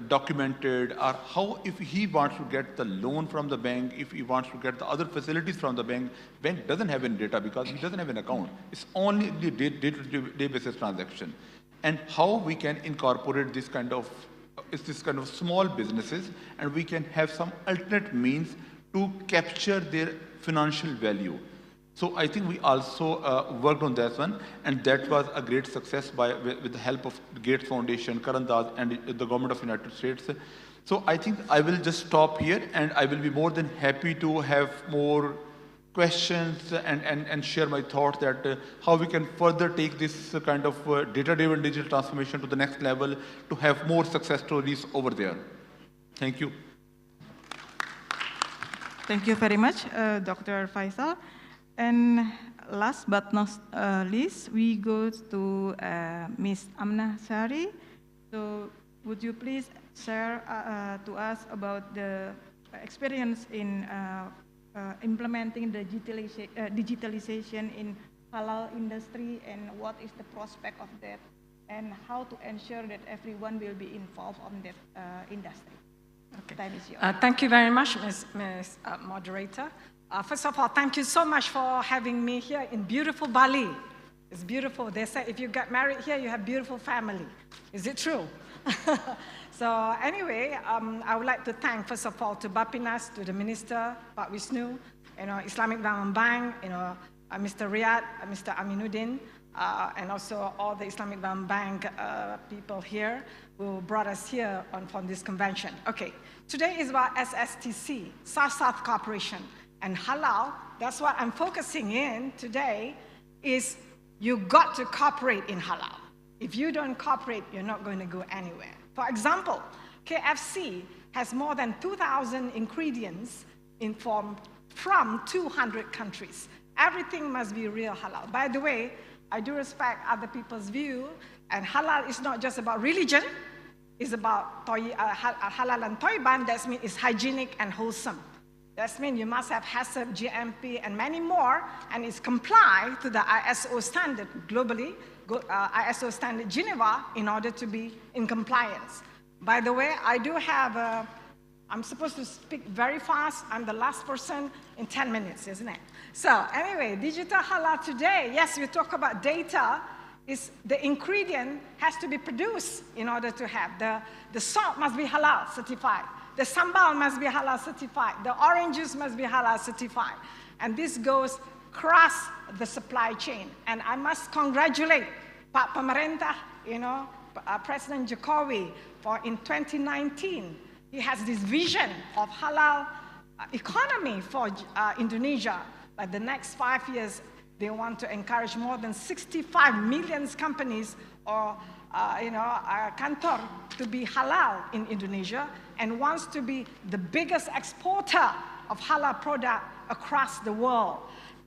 documented, or how if he wants to get the loan from the bank, if he wants to get the other facilities from the bank doesn't have any data because he doesn't have an account. It's only the day-to-day basis transaction. And how we can incorporate this kind of small businesses, and we can have some alternate means to capture their financial value. So I think we also worked on that one, and that was a great success with the help of the Gates Foundation, Karandas, and the government of the United States. So I think I will just stop here, and I will be more than happy to have more questions and share my thoughts that how we can further take this kind of data-driven digital transformation to the next level to have more success stories over there. Thank you. Thank you very much, Dr. Faisal. And last but not least, we go to Ms. Amnah Shaari. So would you please share to us about the experience in implementing the digitalization in halal industry, and what is the prospect of that, and how to ensure that everyone will be involved on that industry? Okay. Time is yours. Thank you very much, Ms. Moderator. First of all, thank you so much for having me here in beautiful Bali. It's beautiful. They say if you get married here, you have beautiful family. Is it true? So anyway, I would like to thank, first of all, to Bappenas, to the Minister, Pak Wisnu, Islamic Development Bank, Mr. Riyad, Mr. Aminuddin, and also all the Islamic Development Bank people here who brought us here from this convention. Okay, today is about SSTC, South-South Cooperation, and halal. That's what I'm focusing in today, is you got to cooperate in halal. If you don't cooperate, you're not going to go anywhere. For example, KFC has more than 2,000 ingredients from 200 countries. Everything must be real halal. By the way, I do respect other people's view, and halal is not just about religion, it's about halal and toiban. That means it's hygienic and wholesome. That means you must have HACCP, GMP, and many more, and it's comply to the ISO standard globally, ISO standard Geneva, in order to be in compliance. By the way, I do have I'm supposed to speak very fast. I'm the last person in 10 minutes, isn't it? So anyway, digital halal today, yes, we talk about data, is the ingredient has to be produced in order to have. The salt must be halal certified. The sambal must be halal certified. The orange juice must be halal certified. And this goes across the supply chain. And I must congratulate Pak Pemerintah, President Jokowi, for in 2019, he has this vision of halal economy for Indonesia. By the next 5 years, they want to encourage more than 65 million companies or kantor to be halal in Indonesia, and wants to be the biggest exporter of halal product across the world.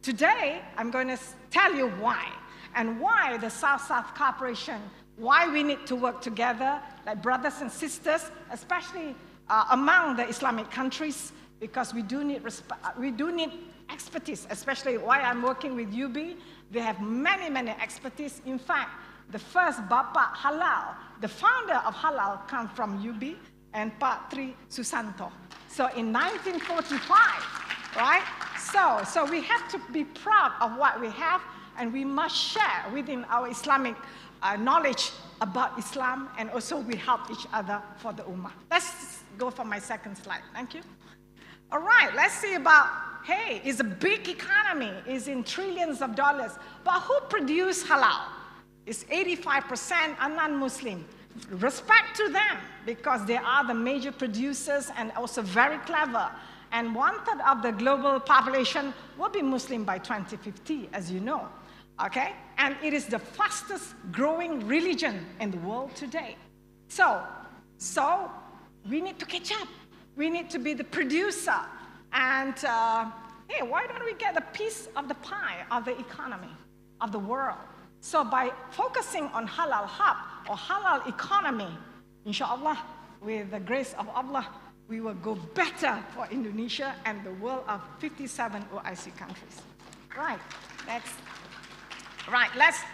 Today, I'm going to tell you why, and why the South-South cooperation, why we need to work together like brothers and sisters, especially among the Islamic countries, because we do need expertise, especially why I'm working with UB. They have many, many expertise. In fact, the first Bapak Halal, the founder of Halal, comes from UB, and Pak Tri Susanto. So in 1945, right? So we have to be proud of what we have, and we must share within our Islamic knowledge about Islam, and also we help each other for the Ummah. Let's go for my second slide. Thank you. All right, let's see about, hey, it's a big economy, it's in trillions of dollars, but who produce halal? It's 85% are non-Muslim. Respect to them, because they are the major producers and also very clever. and 1/3 of the global population will be Muslim by 2050, as you know, okay? And it is the fastest growing religion in the world today. So we need to catch up. We need to be the producer. And hey, why don't we get a piece of the pie of the economy of the world? So by focusing on halal hub or halal economy, inshallah, with the grace of Allah, we will go better for Indonesia and the world of 57 OIC countries. Right, next. Right,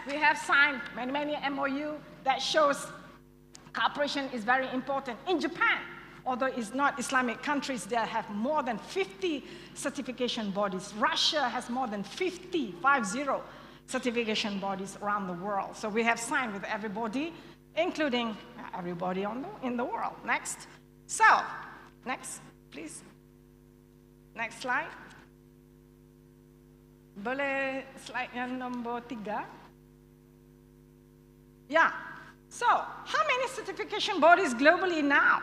we have signed many MOU that shows cooperation is very important. In Japan, although it's not Islamic countries, they have more than 50 certification bodies. Russia has more than 50 certification bodies around the world. So we have signed with everybody, including everybody in the world. Next. So, next, please. Next slide. Boleh slide yang nombor 3. Yeah. So, how many certification bodies globally now?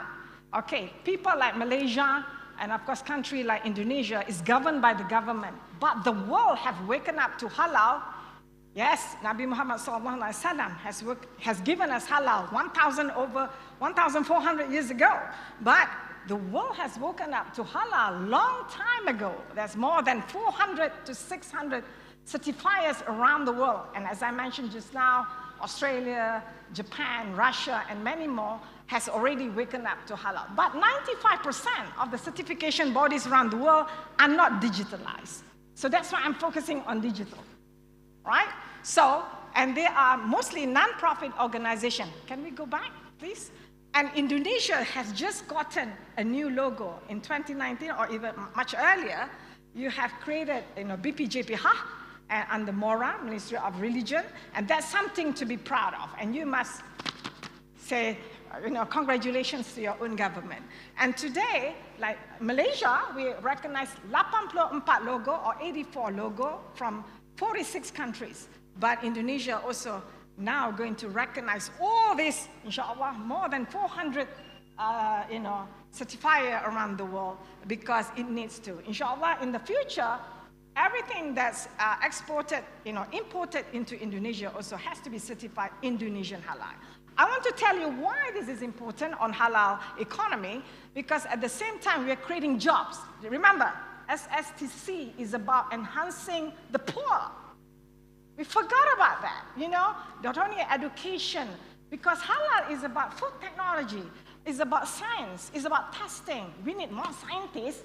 Okay, people like Malaysia and of course country like Indonesia is governed by the government, but the world have waken up to halal. Yes, Nabi Muhammad SAW has given us halal 1,400 years ago, but the world has woken up to halal long time ago. There's more than 400 to 600 certifiers around the world, and as I mentioned just now, Australia, Japan, Russia, and many more has already waken up to halal. But 95% of the certification bodies around the world are not digitalized. So that's why I'm focusing on digital, right? So, and they are mostly non-profit organizations. Can we go back, please? And Indonesia has just gotten a new logo in 2019, or even much earlier. You have created, BPJPH, and the MORA, Ministry of Religion, and that's something to be proud of. And you must say, congratulations to your own government. And today, like Malaysia, we recognize 84 logo or 84 logo from 46 countries. But Indonesia also now going to recognize all this, inshallah, more than 400, certifier around the world because it needs to. Inshallah, in the future, everything that's exported, imported into Indonesia also has to be certified Indonesian halal. I want to tell you why this is important on halal economy, because at the same time, we're creating jobs. Remember, SSTC is about enhancing the poor. We forgot about that, not only education, because halal is about food technology, it's about science, it's about testing. We need more scientists.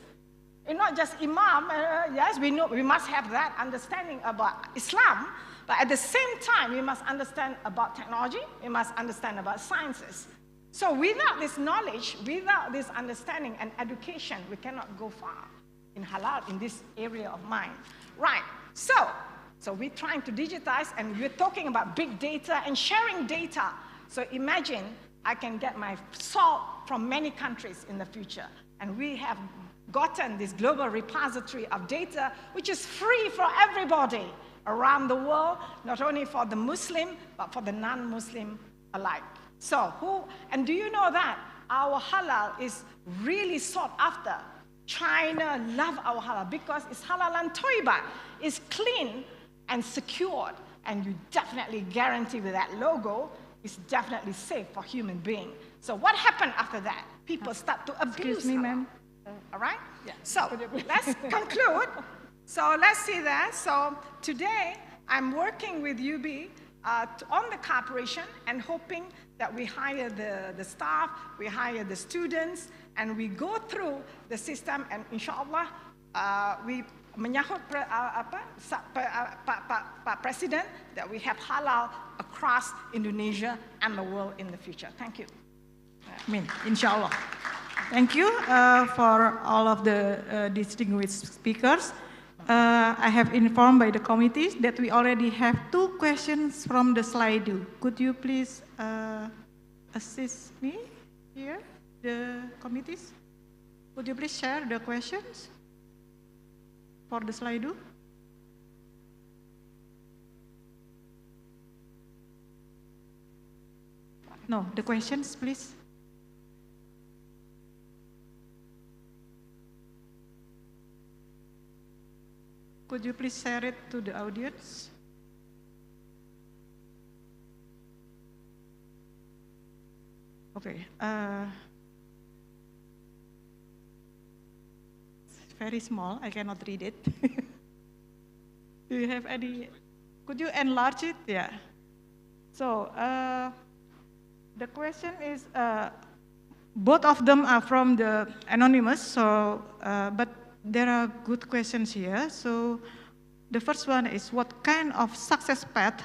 And not just imam, yes, we know we must have that understanding about Islam, but at the same time, we must understand about technology, we must understand about sciences. So without this knowledge, without this understanding and education, we cannot go far in halal, in this area of mine. Right, so we're trying to digitize, and we're talking about big data and sharing data. So imagine I can get my salt from many countries in the future, and we have gotten this global repository of data, which is free for everybody around the world, not only for the Muslim, but for the non-Muslim alike. So and do you know that our halal is really sought after? China love our halal because it's halal and toiba. It's clean and secured, and you definitely guarantee with that logo, it's definitely safe for human being. So what happened after that? People start to abuse. Excuse me, ma'am. All right? Yeah. So let's conclude. So let's see that. So today, I'm working with UB on the cooperation and hoping that we hire the staff, we hire the students, and we go through the system, and inshallah, we menyahut Pak Presiden that we have halal across Indonesia and the world in the future. Thank you. Amin, inshallah. Thank you for all of the distinguished speakers. I have informed by the committees that we already have 2 questions from the Slido. Could you please assist me here, the committees? Could you please share the questions for the Slido? No, the questions, please. could you please share it to the audience? Okay. It's very small. I cannot read it. Do you have any? Could you enlarge it? Yeah. So the question is, both of them are from the anonymous. So, but there are good questions here. So, the first one is, what kind of success path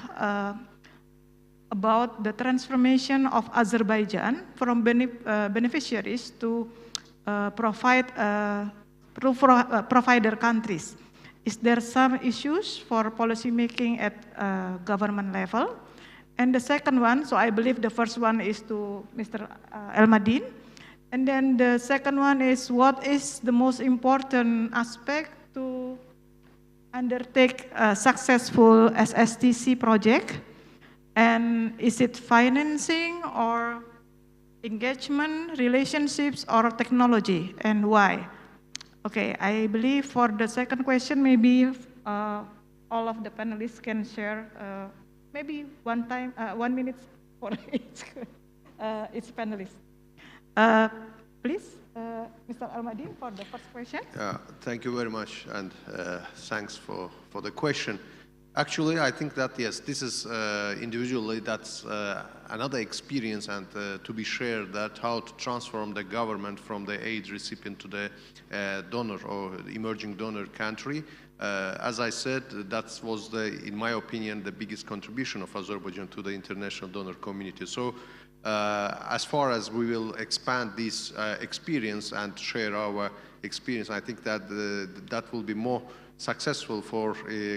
about the transformation of Azerbaijan from beneficiaries to provider countries? Is there some issues for policy making at government level? And the second one, so I believe the first one is to Mr. Elmaddin. And then the second one is, what is the most important aspect to undertake a successful SSTC project? And is it financing or engagement, relationships, or technology, and why? Okay, I believe for the second question, maybe all of the panelists can share maybe 1 minute for each panelist. Please, Mr. Elmaddin, for the first question. Thank you very much, and thanks for the question. Actually, I think that, yes, this is individually, that's another experience, and to be shared, that how to transform the government from the aid recipient to the donor or emerging donor country. As I said, that was, in my opinion, the biggest contribution of Azerbaijan to the international donor community. So as far as we will expand this experience and share our experience, I think that that will be more successful for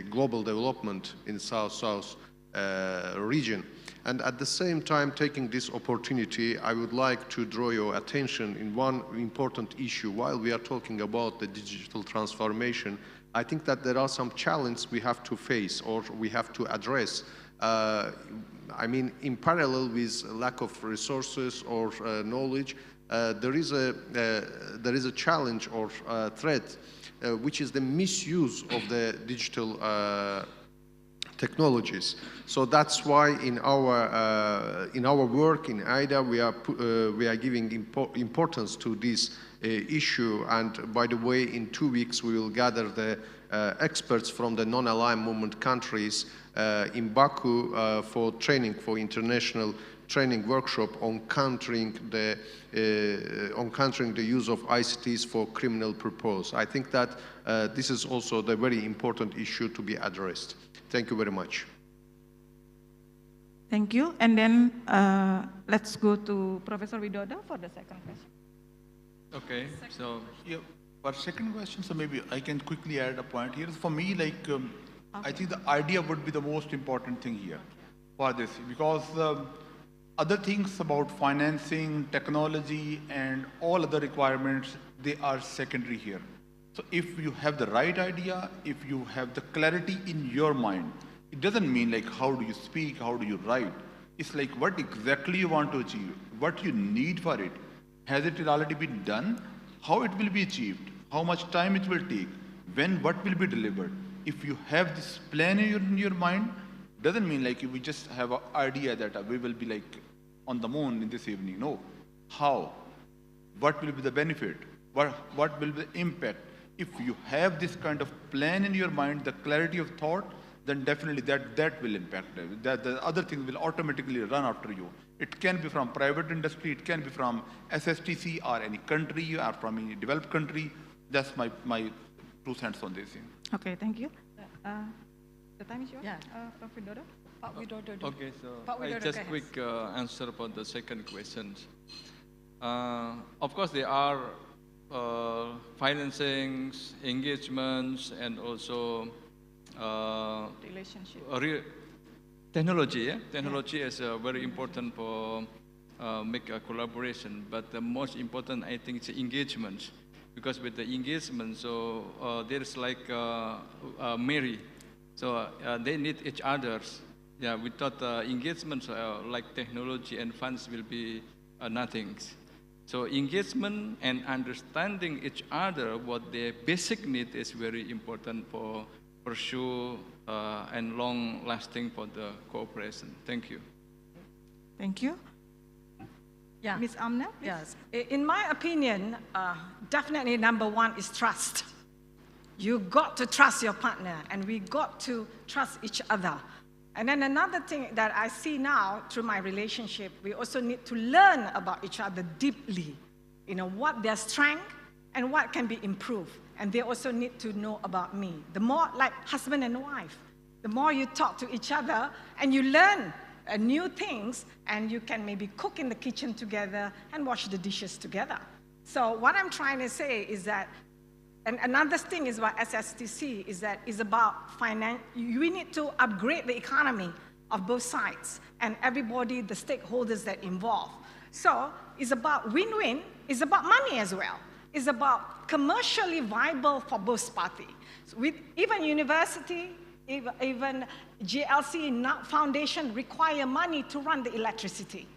global development in South-South region. And at the same time, taking this opportunity, I would like to draw your attention in one important issue. While we are talking about the digital transformation, I think that there are some challenges we have to face or we have to address. I mean, in parallel with lack of resources or knowledge, there is a challenge or threat, which is the misuse of the digital technologies. So that's why in our work in ADDO, we are giving importance to this issue. And by the way, in 2 weeks we will gather the experts from the non-aligned movement countries in Baku for training, for international training workshop on countering the use of ICTs for criminal purpose. I think that this is also the very important issue to be addressed. Thank you very much. Thank you. And then let's go to Professor Widodo for the second question. Okay, so yeah, for second question, so maybe I can quickly add a point here. For me, like I think the idea would be the most important thing here for this, because other things about financing, technology, and all other requirements, they are secondary here. So if you have the right idea, if you have the clarity in your mind, it doesn't mean like how do you speak, how do you write. It's like what exactly you want to achieve, what you need for it. Has it already been done? How it will be achieved? How much time it will take? When, what will be delivered? If you have this plan in your mind, doesn't mean like we just have an idea that we will be like on the moon in this evening. No. How? What will be the benefit? What will be the impact? If you have this kind of plan in your mind, the clarity of thought, then definitely that will impact. That the other things will automatically run after you. It can be from private industry, it can be from SSTC or any country or from any developed country. That's my 2 cents on this. Okay, thank you. The time is yours. Yeah. Prof. Widodo. okay, so I just quick answer for the second question. Of course, there are financings, engagements, and also Relationship. Technology. Yeah? Technology is very important for make a collaboration. But the most important, I think, is engagement, because with the engagement, so there's like marry, so they need each others. Yeah, without engagement, like technology and funds will be nothing. So engagement and understanding each other, what their basic need is very important for pursue and long-lasting for the cooperation. Thank you. Thank you. Yeah. Ms. Amnah, please. Yes. In my opinion, definitely number one is trust. You got to trust your partner, and we got to trust each other. And then another thing that I see now through my relationship, we also need to learn about each other deeply. You know, what their strength and what can be improved. And they also need to know about me. The more, like husband and wife, the more you talk to each other and you learn new things, and you can maybe cook in the kitchen together and wash the dishes together. So what I'm trying to say is that, and another thing is about SSTC is that is about finance. We need to upgrade the economy of both sides and everybody, the stakeholders that involved. So it's about win-win. It's about money as well. It's about commercially viable for both parties. So with even university, even GLC foundation require money to run the electricity.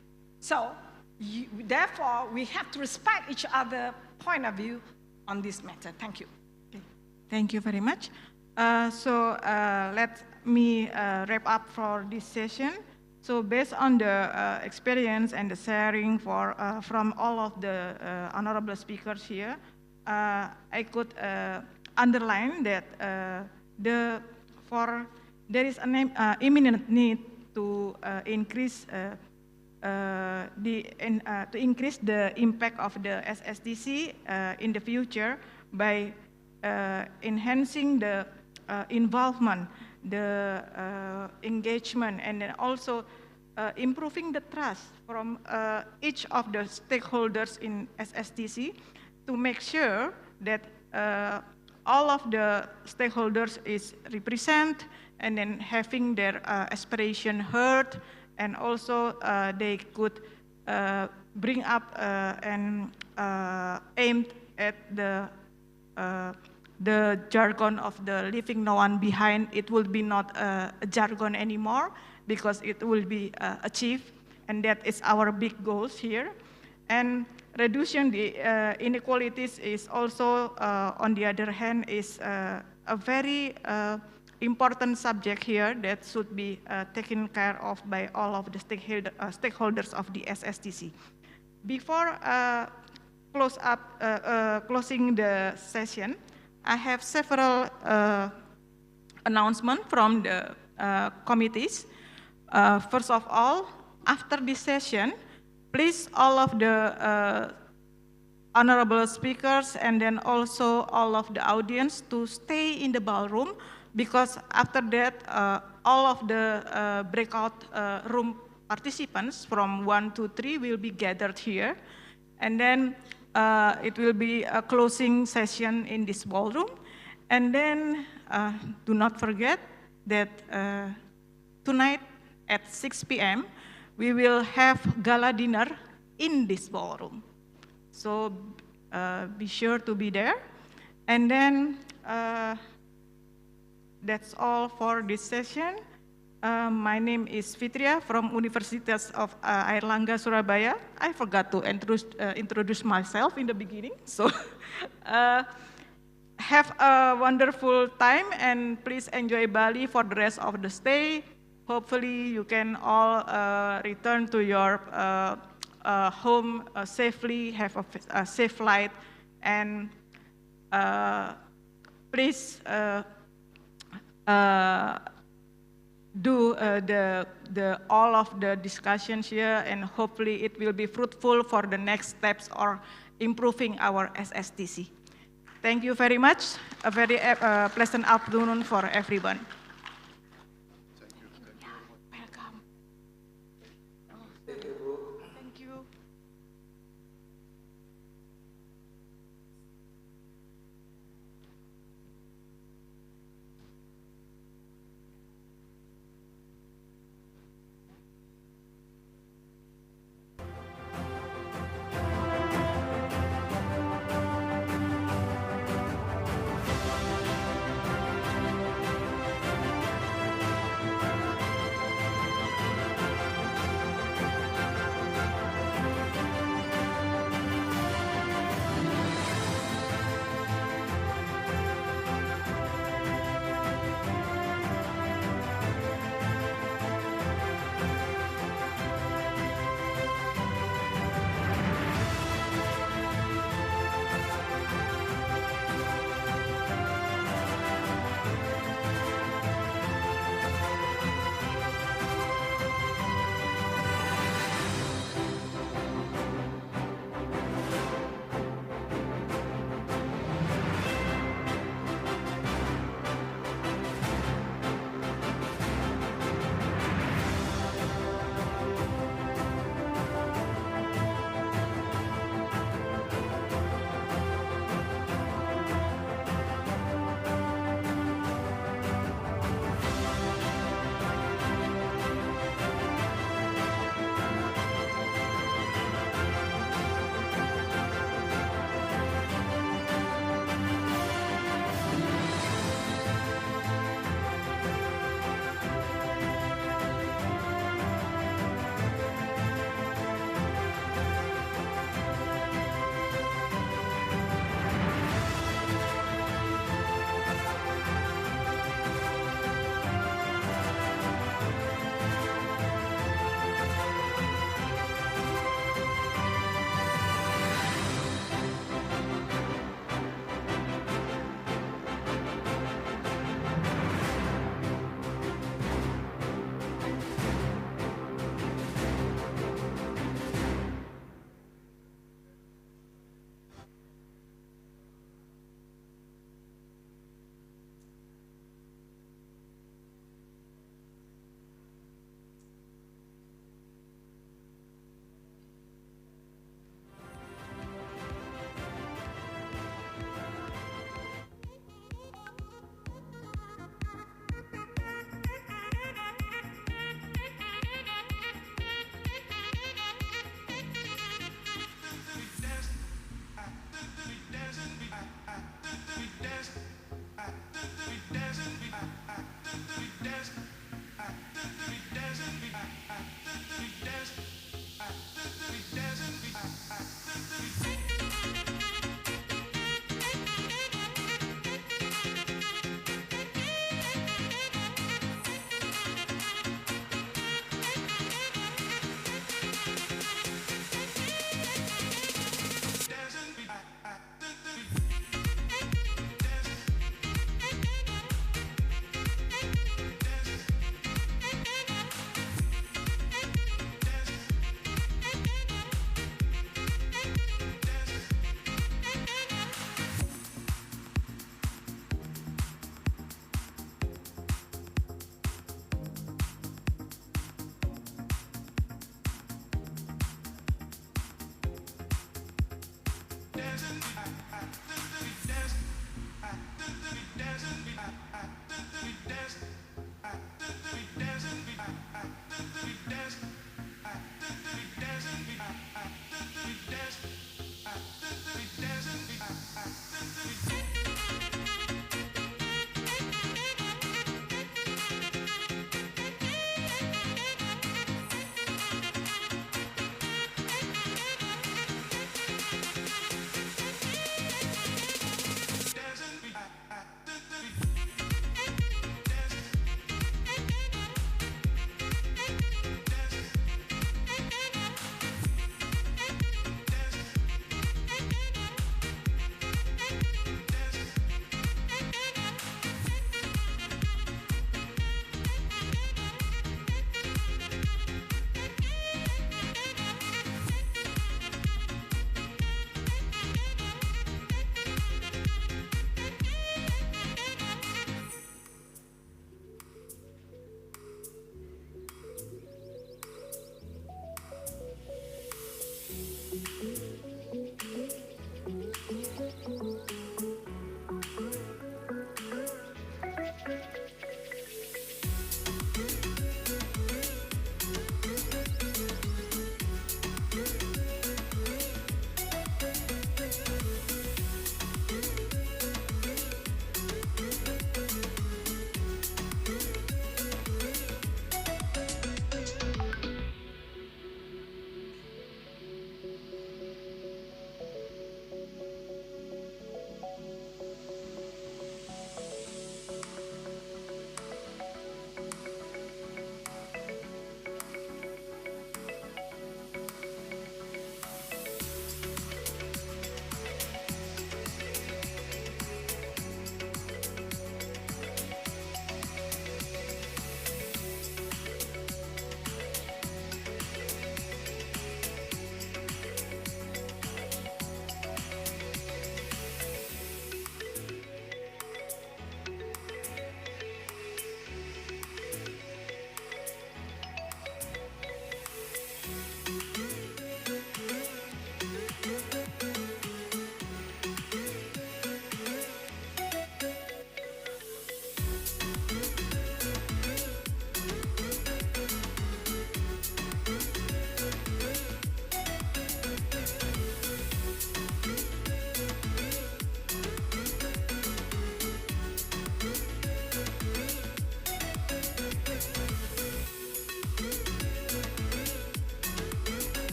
So therefore, we have to respect each other's point of view on this matter. Thank you. Okay. Thank you very much. Let me wrap up for this session. So based on the experience and the sharing from all of the honorable speakers here, I could underline that there is an imminent need to increase the impact of the SSTC in the future by enhancing the involvement, the engagement, and then also improving the trust from each of the stakeholders in SSTC to make sure that all of the stakeholders is represented and then having their aspiration heard, and also they could bring up and aimed at the jargon of the leaving no one behind. It will be not a jargon anymore because it will be achieved, and that is our big goals here. And reducing the inequalities is also, on the other hand, is a very important subject here that should be taken care of by all of the stakeholders of the SSTC. Before closing the session, I have several announcements from the committees. First of all, after this session, please all of the honorable speakers and then also all of the audience to stay in the ballroom, because after that, all of the breakout room participants from 1 to 3 will be gathered here. And then it will be a closing session in this ballroom. And then do not forget that tonight at 6 p.m., we will have gala dinner in this ballroom. So be sure to be there. And then that's all for this session. My name is Fithriyah from Universitas of Airlangga, Surabaya. I forgot to introduce myself in the beginning. So have a wonderful time, and please enjoy Bali for the rest of the stay. Hopefully you can all return to your home safely, have a safe flight, and please do all of the discussions here, and hopefully it will be fruitful for the next steps or improving our SSTC. Thank you very much. A very pleasant afternoon for everyone.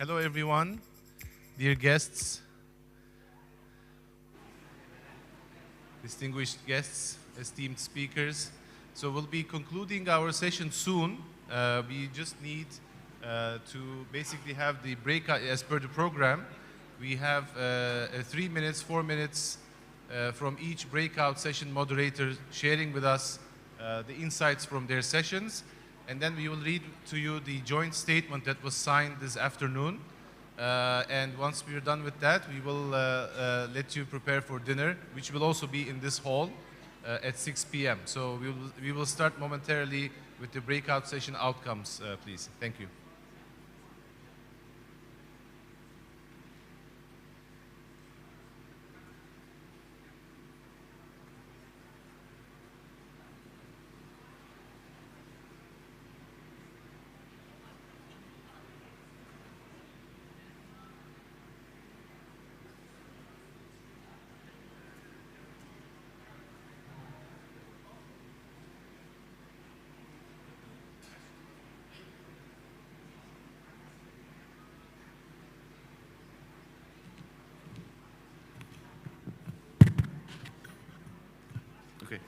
Hello, everyone, dear guests, distinguished guests, esteemed speakers. So we'll be concluding our session soon. We just need to basically have the breakout as per the program. We have 3 minutes, 4 minutes from each breakout session moderator sharing with us the insights from their sessions. And then we will read to you the joint statement that was signed this afternoon. And once we are done with that, we will let you prepare for dinner, which will also be in this hall at 6 p.m. So we will start momentarily with the breakout session outcomes, please. Thank you. Okay.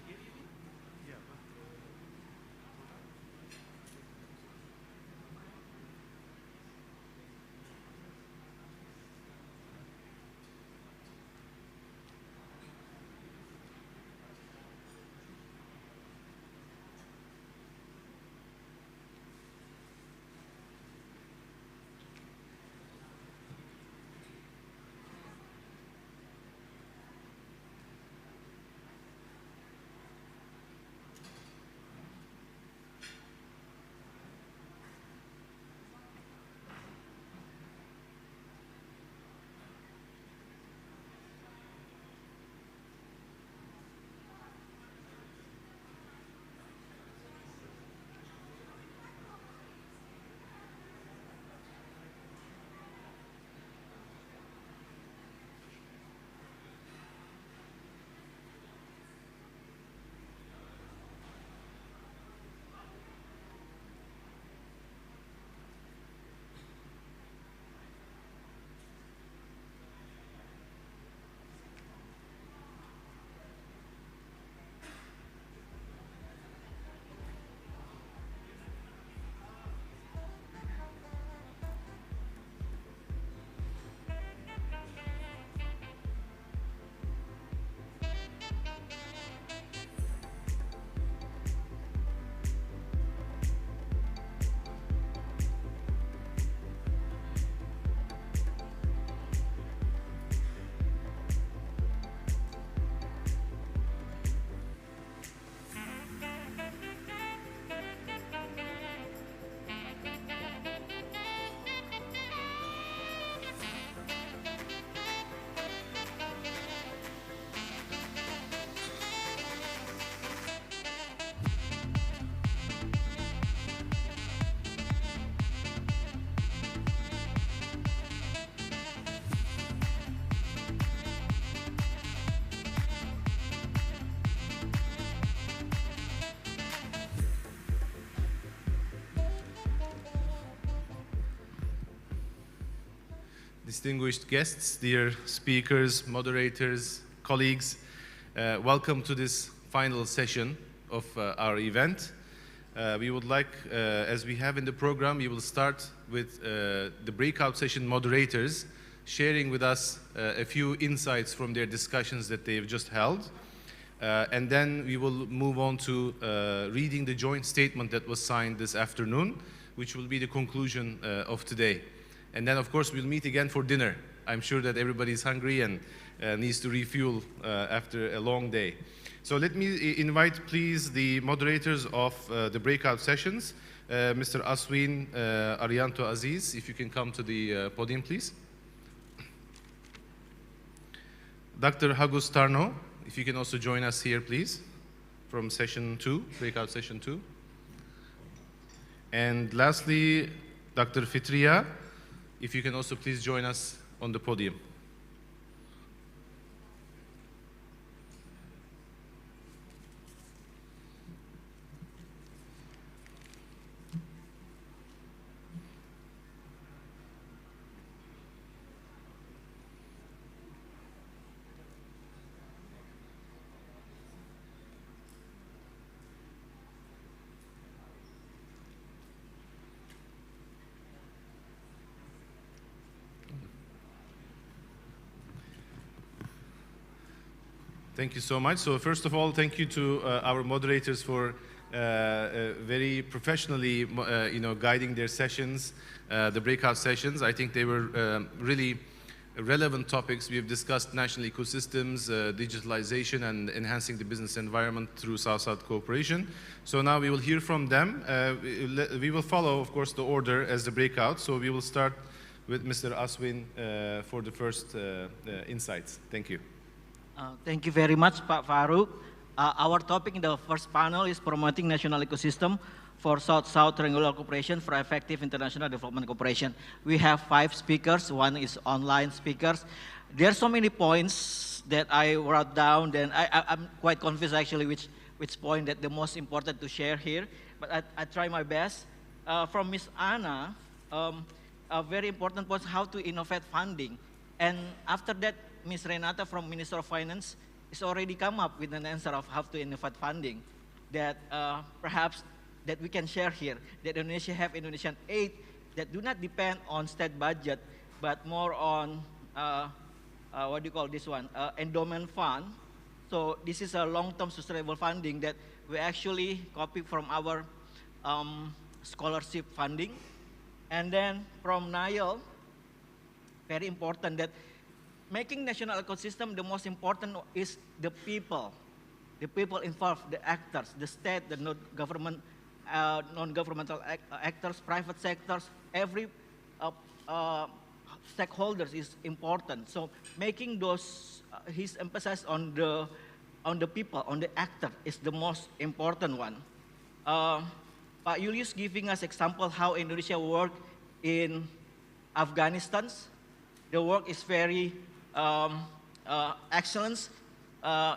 Distinguished guests, dear speakers, moderators, colleagues, welcome to this final session of our event. We would like, as we have in the program, we will start with the breakout session moderators sharing with us a few insights from their discussions that they've just held. And then we will move on to reading the joint statement that was signed this afternoon, which will be the conclusion of today. And then, of course, we'll meet again for dinner. I'm sure that everybody's hungry and needs to refuel after a long day. So let me invite, please, the moderators of the breakout sessions. Mr. Aswin Arianto Aziz, if you can come to the podium, please. Dr. Hagus Tarno, if you can also join us here, please, from session 2, breakout session 2. And lastly, Dr. Fithriyah, if you can also please join us on the podium. Thank you so much. So first of all, thank you to our moderators for very professionally, guiding their sessions, the breakout sessions. I think they were really relevant topics. We have discussed national ecosystems, digitalization, and enhancing the business environment through South-South cooperation. So now we will hear from them. We will follow, of course, the order as the breakout. So we will start with Mr. Aswin for the first insights. Thank you. Thank you very much, Pak Farouk. Our topic in the first panel is promoting national ecosystem for South-South Triangular Cooperation for effective international development cooperation. We have 5 speakers. One is online speakers. There are so many points that I wrote down. Then I'm quite confused actually which point that the most important to share here. But I try my best. From Ms. Anna, a very important point: how to innovate funding. And after that, Ms. Renata from Minister of Finance has already come up with an answer of how to innovate funding that perhaps that we can share here, that Indonesia have Indonesian aid that do not depend on state budget, but more on, what do you call this one, endowment fund. So this is a long-term sustainable funding that we actually copy from our scholarship funding. And then from Niall, very important that making national ecosystem, the most important is the people involved, the actors, the state, the non-governmental actors, private sectors, every stakeholders is important. So making those, his emphasis on the people, on the actor is the most important one. Pak Julius giving us example how Indonesia work in Afghanistan. The work is very excellent.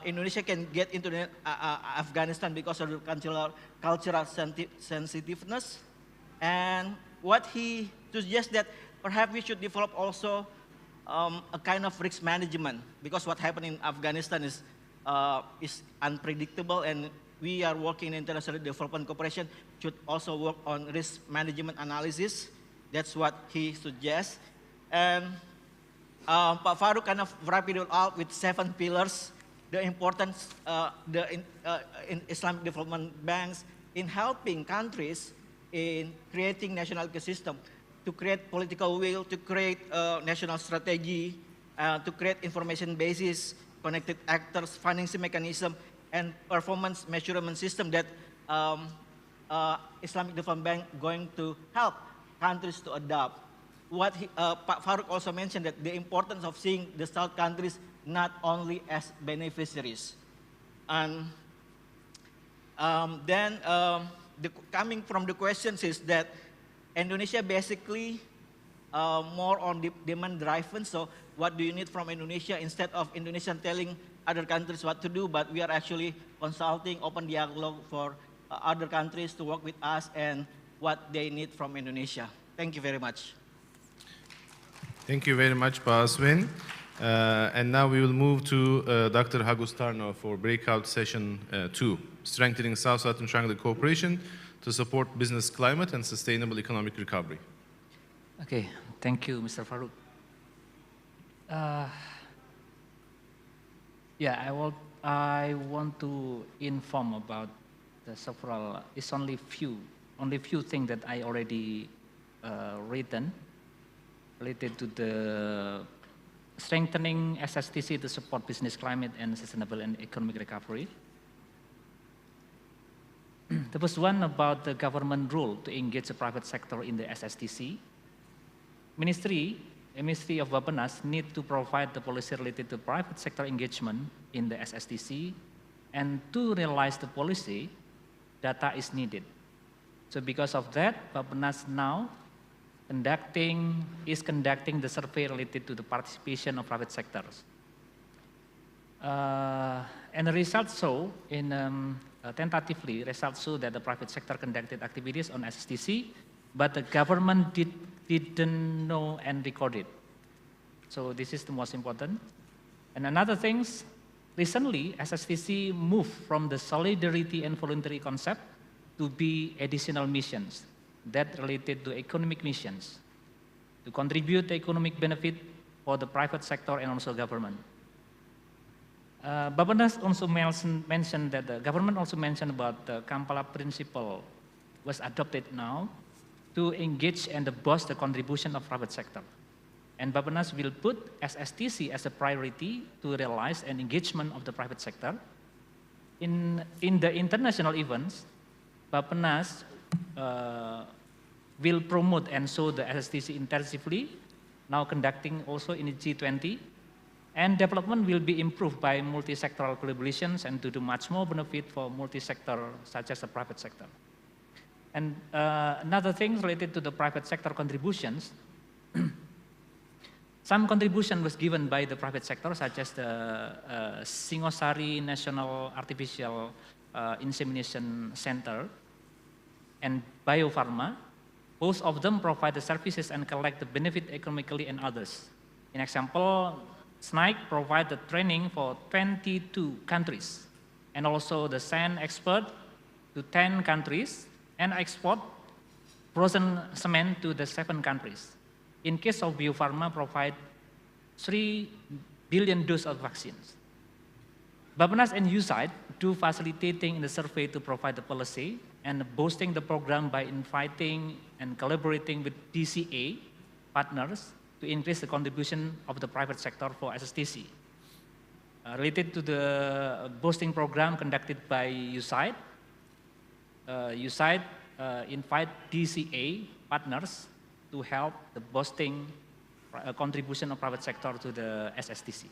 Indonesia can get into Afghanistan because of the cultural sensitiveness. And what he suggests that perhaps we should develop also a kind of risk management, because what happened in Afghanistan is unpredictable, and we are working in international development cooperation should also work on risk management analysis. That's what he suggests. And Pak Farouk kind of wrapped it up with 7 pillars. The importance, in Islamic development banks in helping countries in creating national ecosystem, to create political will, to create national strategy, to create information basis, connected actors, financing mechanism, and performance measurement system that Islamic Development Bank going to help countries to adopt. What Pak Farouk also mentioned, that the importance of seeing the South countries not only as beneficiaries. And then coming from the questions is that Indonesia basically more on the demand driven. So what do you need from Indonesia, instead of Indonesia telling other countries what to do, but we are actually consulting, open dialogue for other countries to work with us and what they need from Indonesia. Thank you very much. Thank you very much, Pak Aswin. And now we will move to Dr. Hagustarno for breakout session 2, strengthening South-South Triangular cooperation to support business climate and sustainable economic recovery. Okay, thank you, Mr. Farouk. Yeah, I want to inform about the several. It's only few things that I already written related to the strengthening SSTC to support business climate and sustainable and economic recovery. There was one about the government role to engage the private sector in the SSTC. Ministry of Bappenas need to provide the policy related to private sector engagement in the SSTC, and to realize the policy, data is needed. So because of that, Bappenas now is conducting the survey related to the participation of private sectors. And the results show, tentatively, results show that the private sector conducted activities on SSTC, but the government didn't know and record it. So this is the most important. And another thing, recently, SSTC moved from the solidarity and voluntary concept to be additional missions that related to economic missions, to contribute to economic benefit for the private sector and also government. Bappenas also mentioned that the government also mentioned about the Kampala principle was adopted now to engage and boost the contribution of private sector. And Bappenas will put SSTC as a priority to realize an engagement of the private sector. In the international events, Bappenas will promote and show the SSTC intensively, now conducting also in the G20. And development will be improved by multi-sectoral collaborations and to do much more benefit for multi-sector such as the private sector. And another thing related to the private sector contributions, some contribution was given by the private sector such as the Singosari National Artificial Insemination Center and Bio Farma. Both of them provide the services and collect the benefit economically and others. In example, SNAIC provide the training for 22 countries and also the sand expert to 10 countries and export frozen cement to the 7 countries. In case of Biopharma, provide 3 billion doses of vaccines. Bappenas and USAID do facilitating the survey to provide the policy and boosting the program by inviting and collaborating with DCA partners to increase the contribution of the private sector for SSTC. Related to the boosting program conducted by USAID, USAID invite DCA partners to help the boosting contribution of private sector to the SSTC.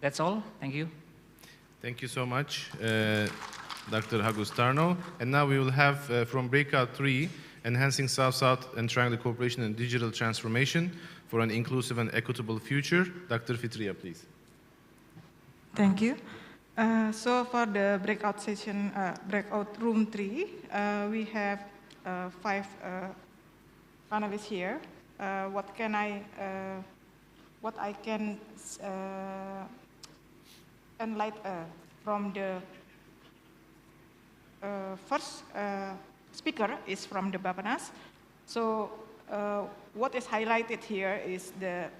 That's all. Thank you. Thank you so much, Dr. Hagustarno. And now we will have from Breakout 3, Enhancing South-South and Triangle Cooperation and Digital Transformation for an Inclusive and Equitable Future. Dr. Fithriyah, please. Thank you. So for the breakout session, breakout room 3, we have 5 panelists here. What I can enlighten from the first speaker is from the Bappenas. So what is highlighted here is the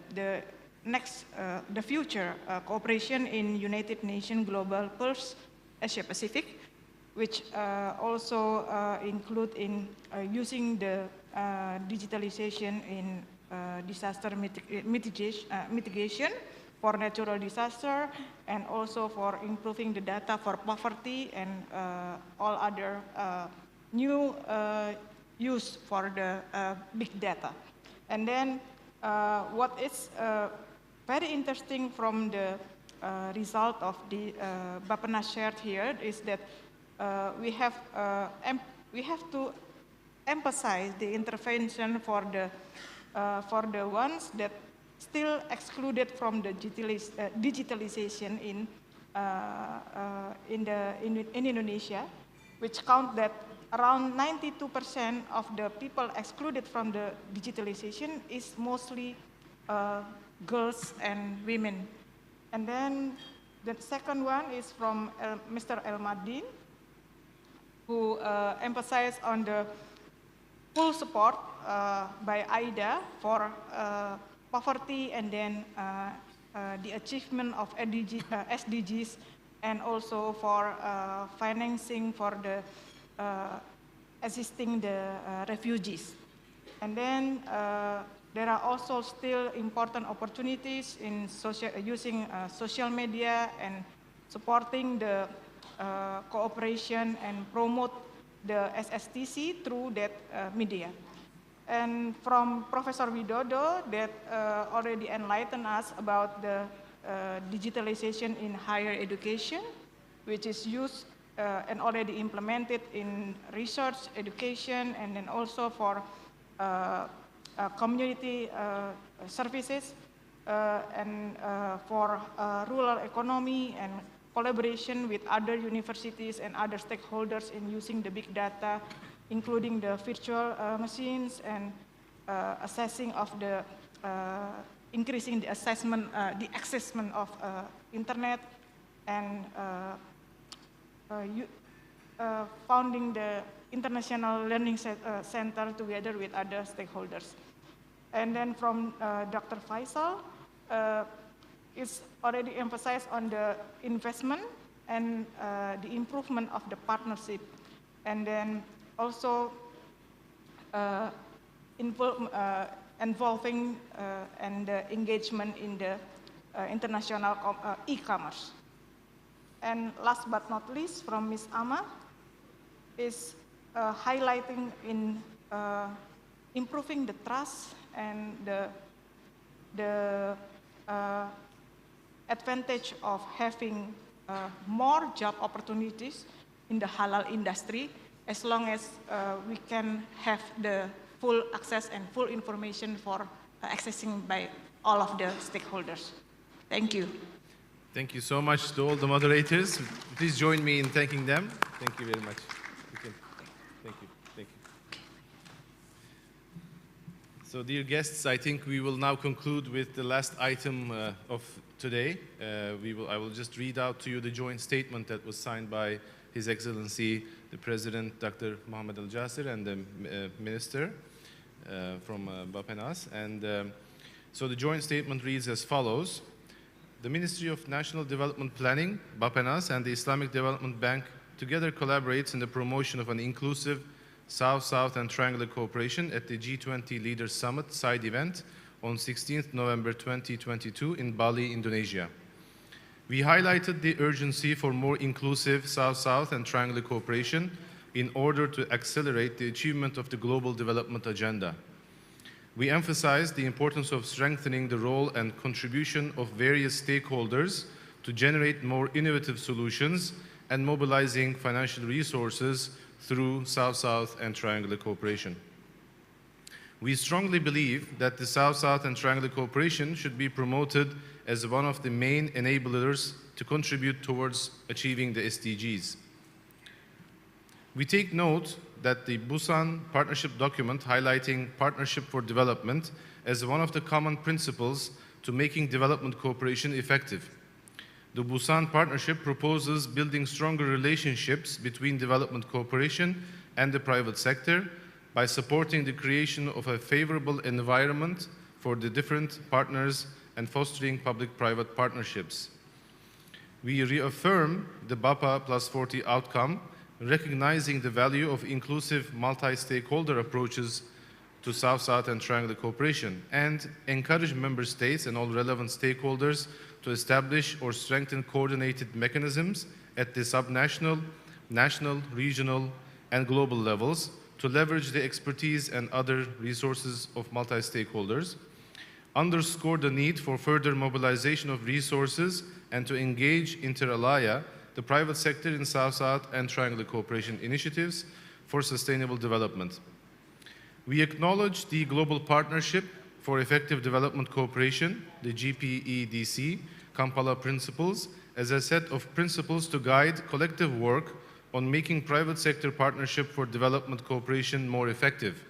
future cooperation in United Nations Global Pulse Asia Pacific, which also include in using the digitalization in disaster mitigation for natural disaster, and also for improving the data for poverty and all other new use for the big data. And then what is very interesting from the result of the Bappenas shared here is that we have to emphasize the intervention for the ones that still excluded from the digitalization in Indonesia, which count that around 92% of the people excluded from the digitalization is mostly girls and women. And then the second one is from Mr. Elmaddin, who emphasized on the full support by AIDA for poverty and then the achievement of SDGs, and also for financing for the assisting the refugees. And then there are also still important opportunities in using social media and supporting the cooperation and promote the SSTC through that media. And from Professor Widodo that already enlightened us about the digitalization in higher education, which is used and already implemented in research, education, and then also for community services and for rural economy and collaboration with other universities and other stakeholders in using the big data, including the virtual machines and assessing of the increasing the assessment, the assessment of internet, and founding the International Learning Center together with other stakeholders. And then from Dr. Faisal, it's already emphasized on the investment and the improvement of the partnership, and then also involving and engagement in the international e-commerce. And last but not least, from Ms. Amah, is highlighting in improving the trust and the advantage of having more job opportunities in the halal industry, as long as we can have the full access and full information for accessing by all of the stakeholders. Thank you. Thank you so much to all the moderators. Please join me in thanking them. Thank you very much. Thank you. Thank you. So, dear guests, I think we will now conclude with the last item of today. I will just read out to you the joint statement that was signed by His Excellency, the President, Dr. Mohammed Al-Jasir, and the Minister from Bappenas. And so the joint statement reads as follows. The Ministry of National Development Planning, Bappenas, and the Islamic Development Bank together collaborates in the promotion of an inclusive South-South and triangular cooperation at the G20 Leaders Summit side event on 16th November 2022 in Bali, Indonesia. We highlighted the urgency for more inclusive South-South and triangular cooperation in order to accelerate the achievement of the global development agenda. We emphasized the importance of strengthening the role and contribution of various stakeholders to generate more innovative solutions and mobilizing financial resources through South-South and triangular cooperation. We strongly believe that the South-South and triangular cooperation should be promoted as one of the main enablers to contribute towards achieving the SDGs. We take note that the Busan Partnership document highlighting partnership for development as one of the common principles to making development cooperation effective. The Busan Partnership proposes building stronger relationships between development cooperation and the private sector by supporting the creation of a favorable environment for the different partners and fostering public-private partnerships. We reaffirm the BAPA plus 40 outcome, recognizing the value of inclusive multi-stakeholder approaches to South-South and triangular cooperation, and encourage member states and all relevant stakeholders to establish or strengthen coordinated mechanisms at the subnational, national, regional, and global levels to leverage the expertise and other resources of multi-stakeholders, underscore the need for further mobilization of resources and to engage inter alia the private sector in South-South and triangular cooperation initiatives for sustainable development. We acknowledge the Global Partnership for Effective Development Cooperation, the GPEDC, Kampala Principles, as a set of principles to guide collective work on making private sector partnership for development cooperation more effective.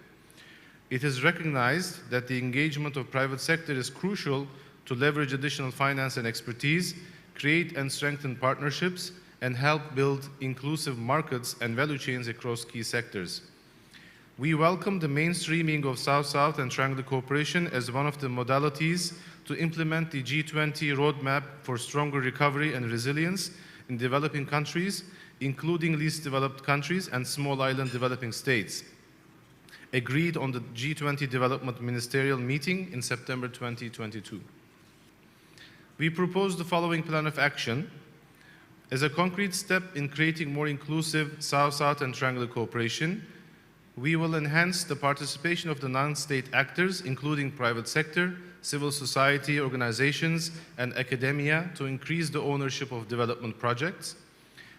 It is recognized that the engagement of private sector is crucial to leverage additional finance and expertise, create and strengthen partnerships, and help build inclusive markets and value chains across key sectors. We welcome the mainstreaming of South-South and triangular cooperation as one of the modalities to implement the G20 roadmap for stronger recovery and resilience in developing countries, including least developed countries and small island developing states, agreed on the G20 Development Ministerial Meeting in September 2022. We propose the following plan of action. As a concrete step in creating more inclusive South-South and triangular cooperation, we will enhance the participation of the non-state actors, including private sector, civil society organizations, and academia to increase the ownership of development projects.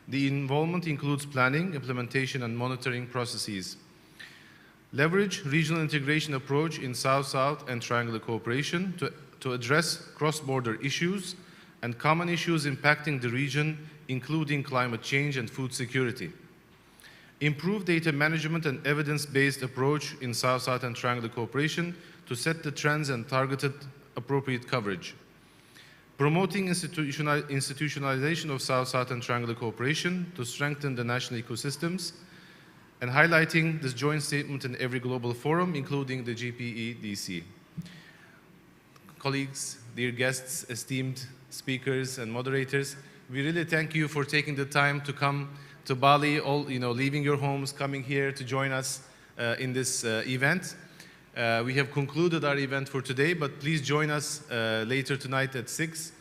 The involvement includes planning, implementation, and monitoring processes. Leverage regional integration approach in South-South and triangular cooperation to address cross-border issues and common issues impacting the region, including climate change and food security. Improve data management and evidence-based approach in South-South and triangular cooperation to set the trends and targeted appropriate coverage. Promoting institutionalization of South-South and triangular cooperation to strengthen the national ecosystems, and highlighting this joint statement in every global forum, including the GPEDC. colleagues, dear guests, esteemed speakers and moderators, we really thank you for taking the time to come to Bali, leaving your homes, coming here to join us in this event. We have concluded our event for today, but please join us later tonight at 6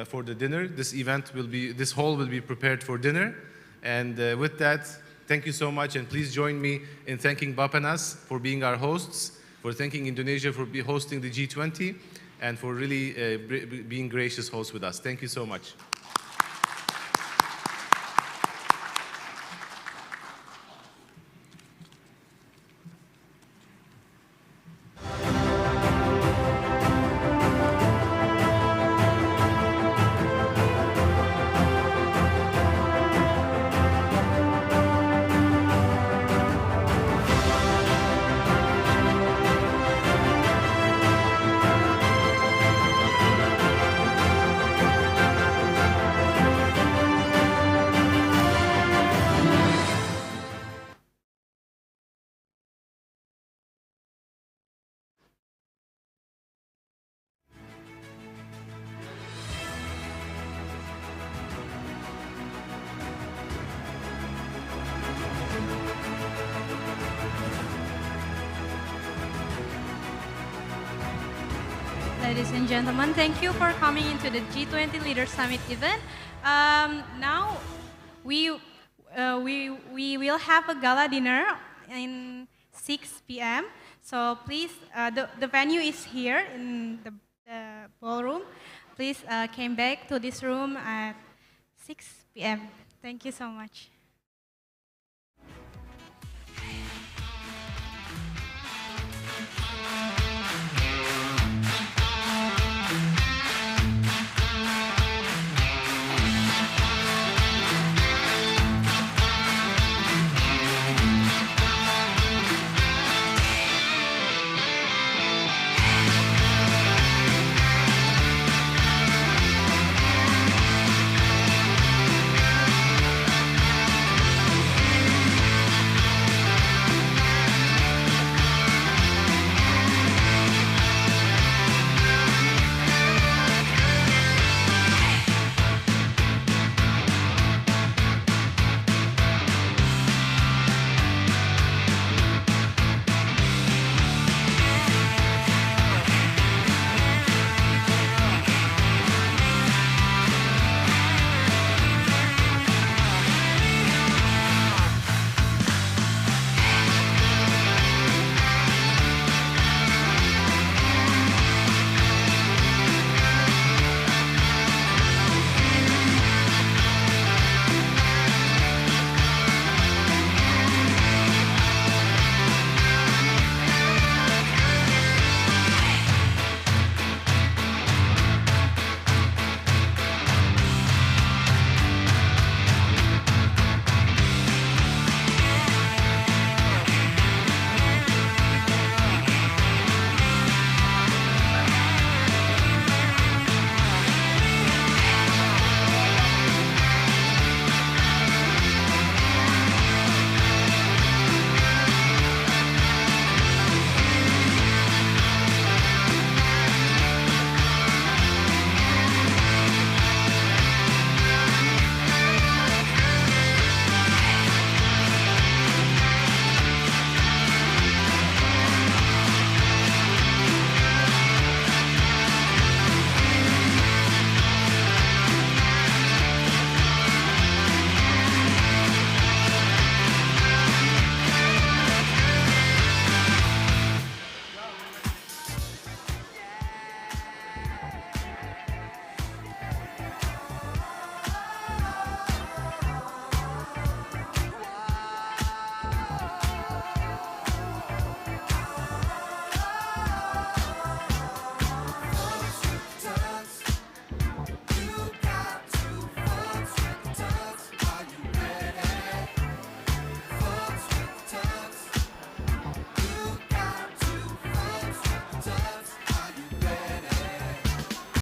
for the dinner. This hall will be prepared for dinner. And with that, thank you so much, and please join me in thanking Bappenas for being our hosts, for thanking Indonesia for hosting the G20, and for really being gracious hosts with us. Thank you so much. Ladies and gentlemen, thank you for coming into the G20 Leaders Summit event. Now we will have a gala dinner in 6 p.m. So please, the venue is here in the ballroom. Please come back to this room at 6 p.m. Thank you so much.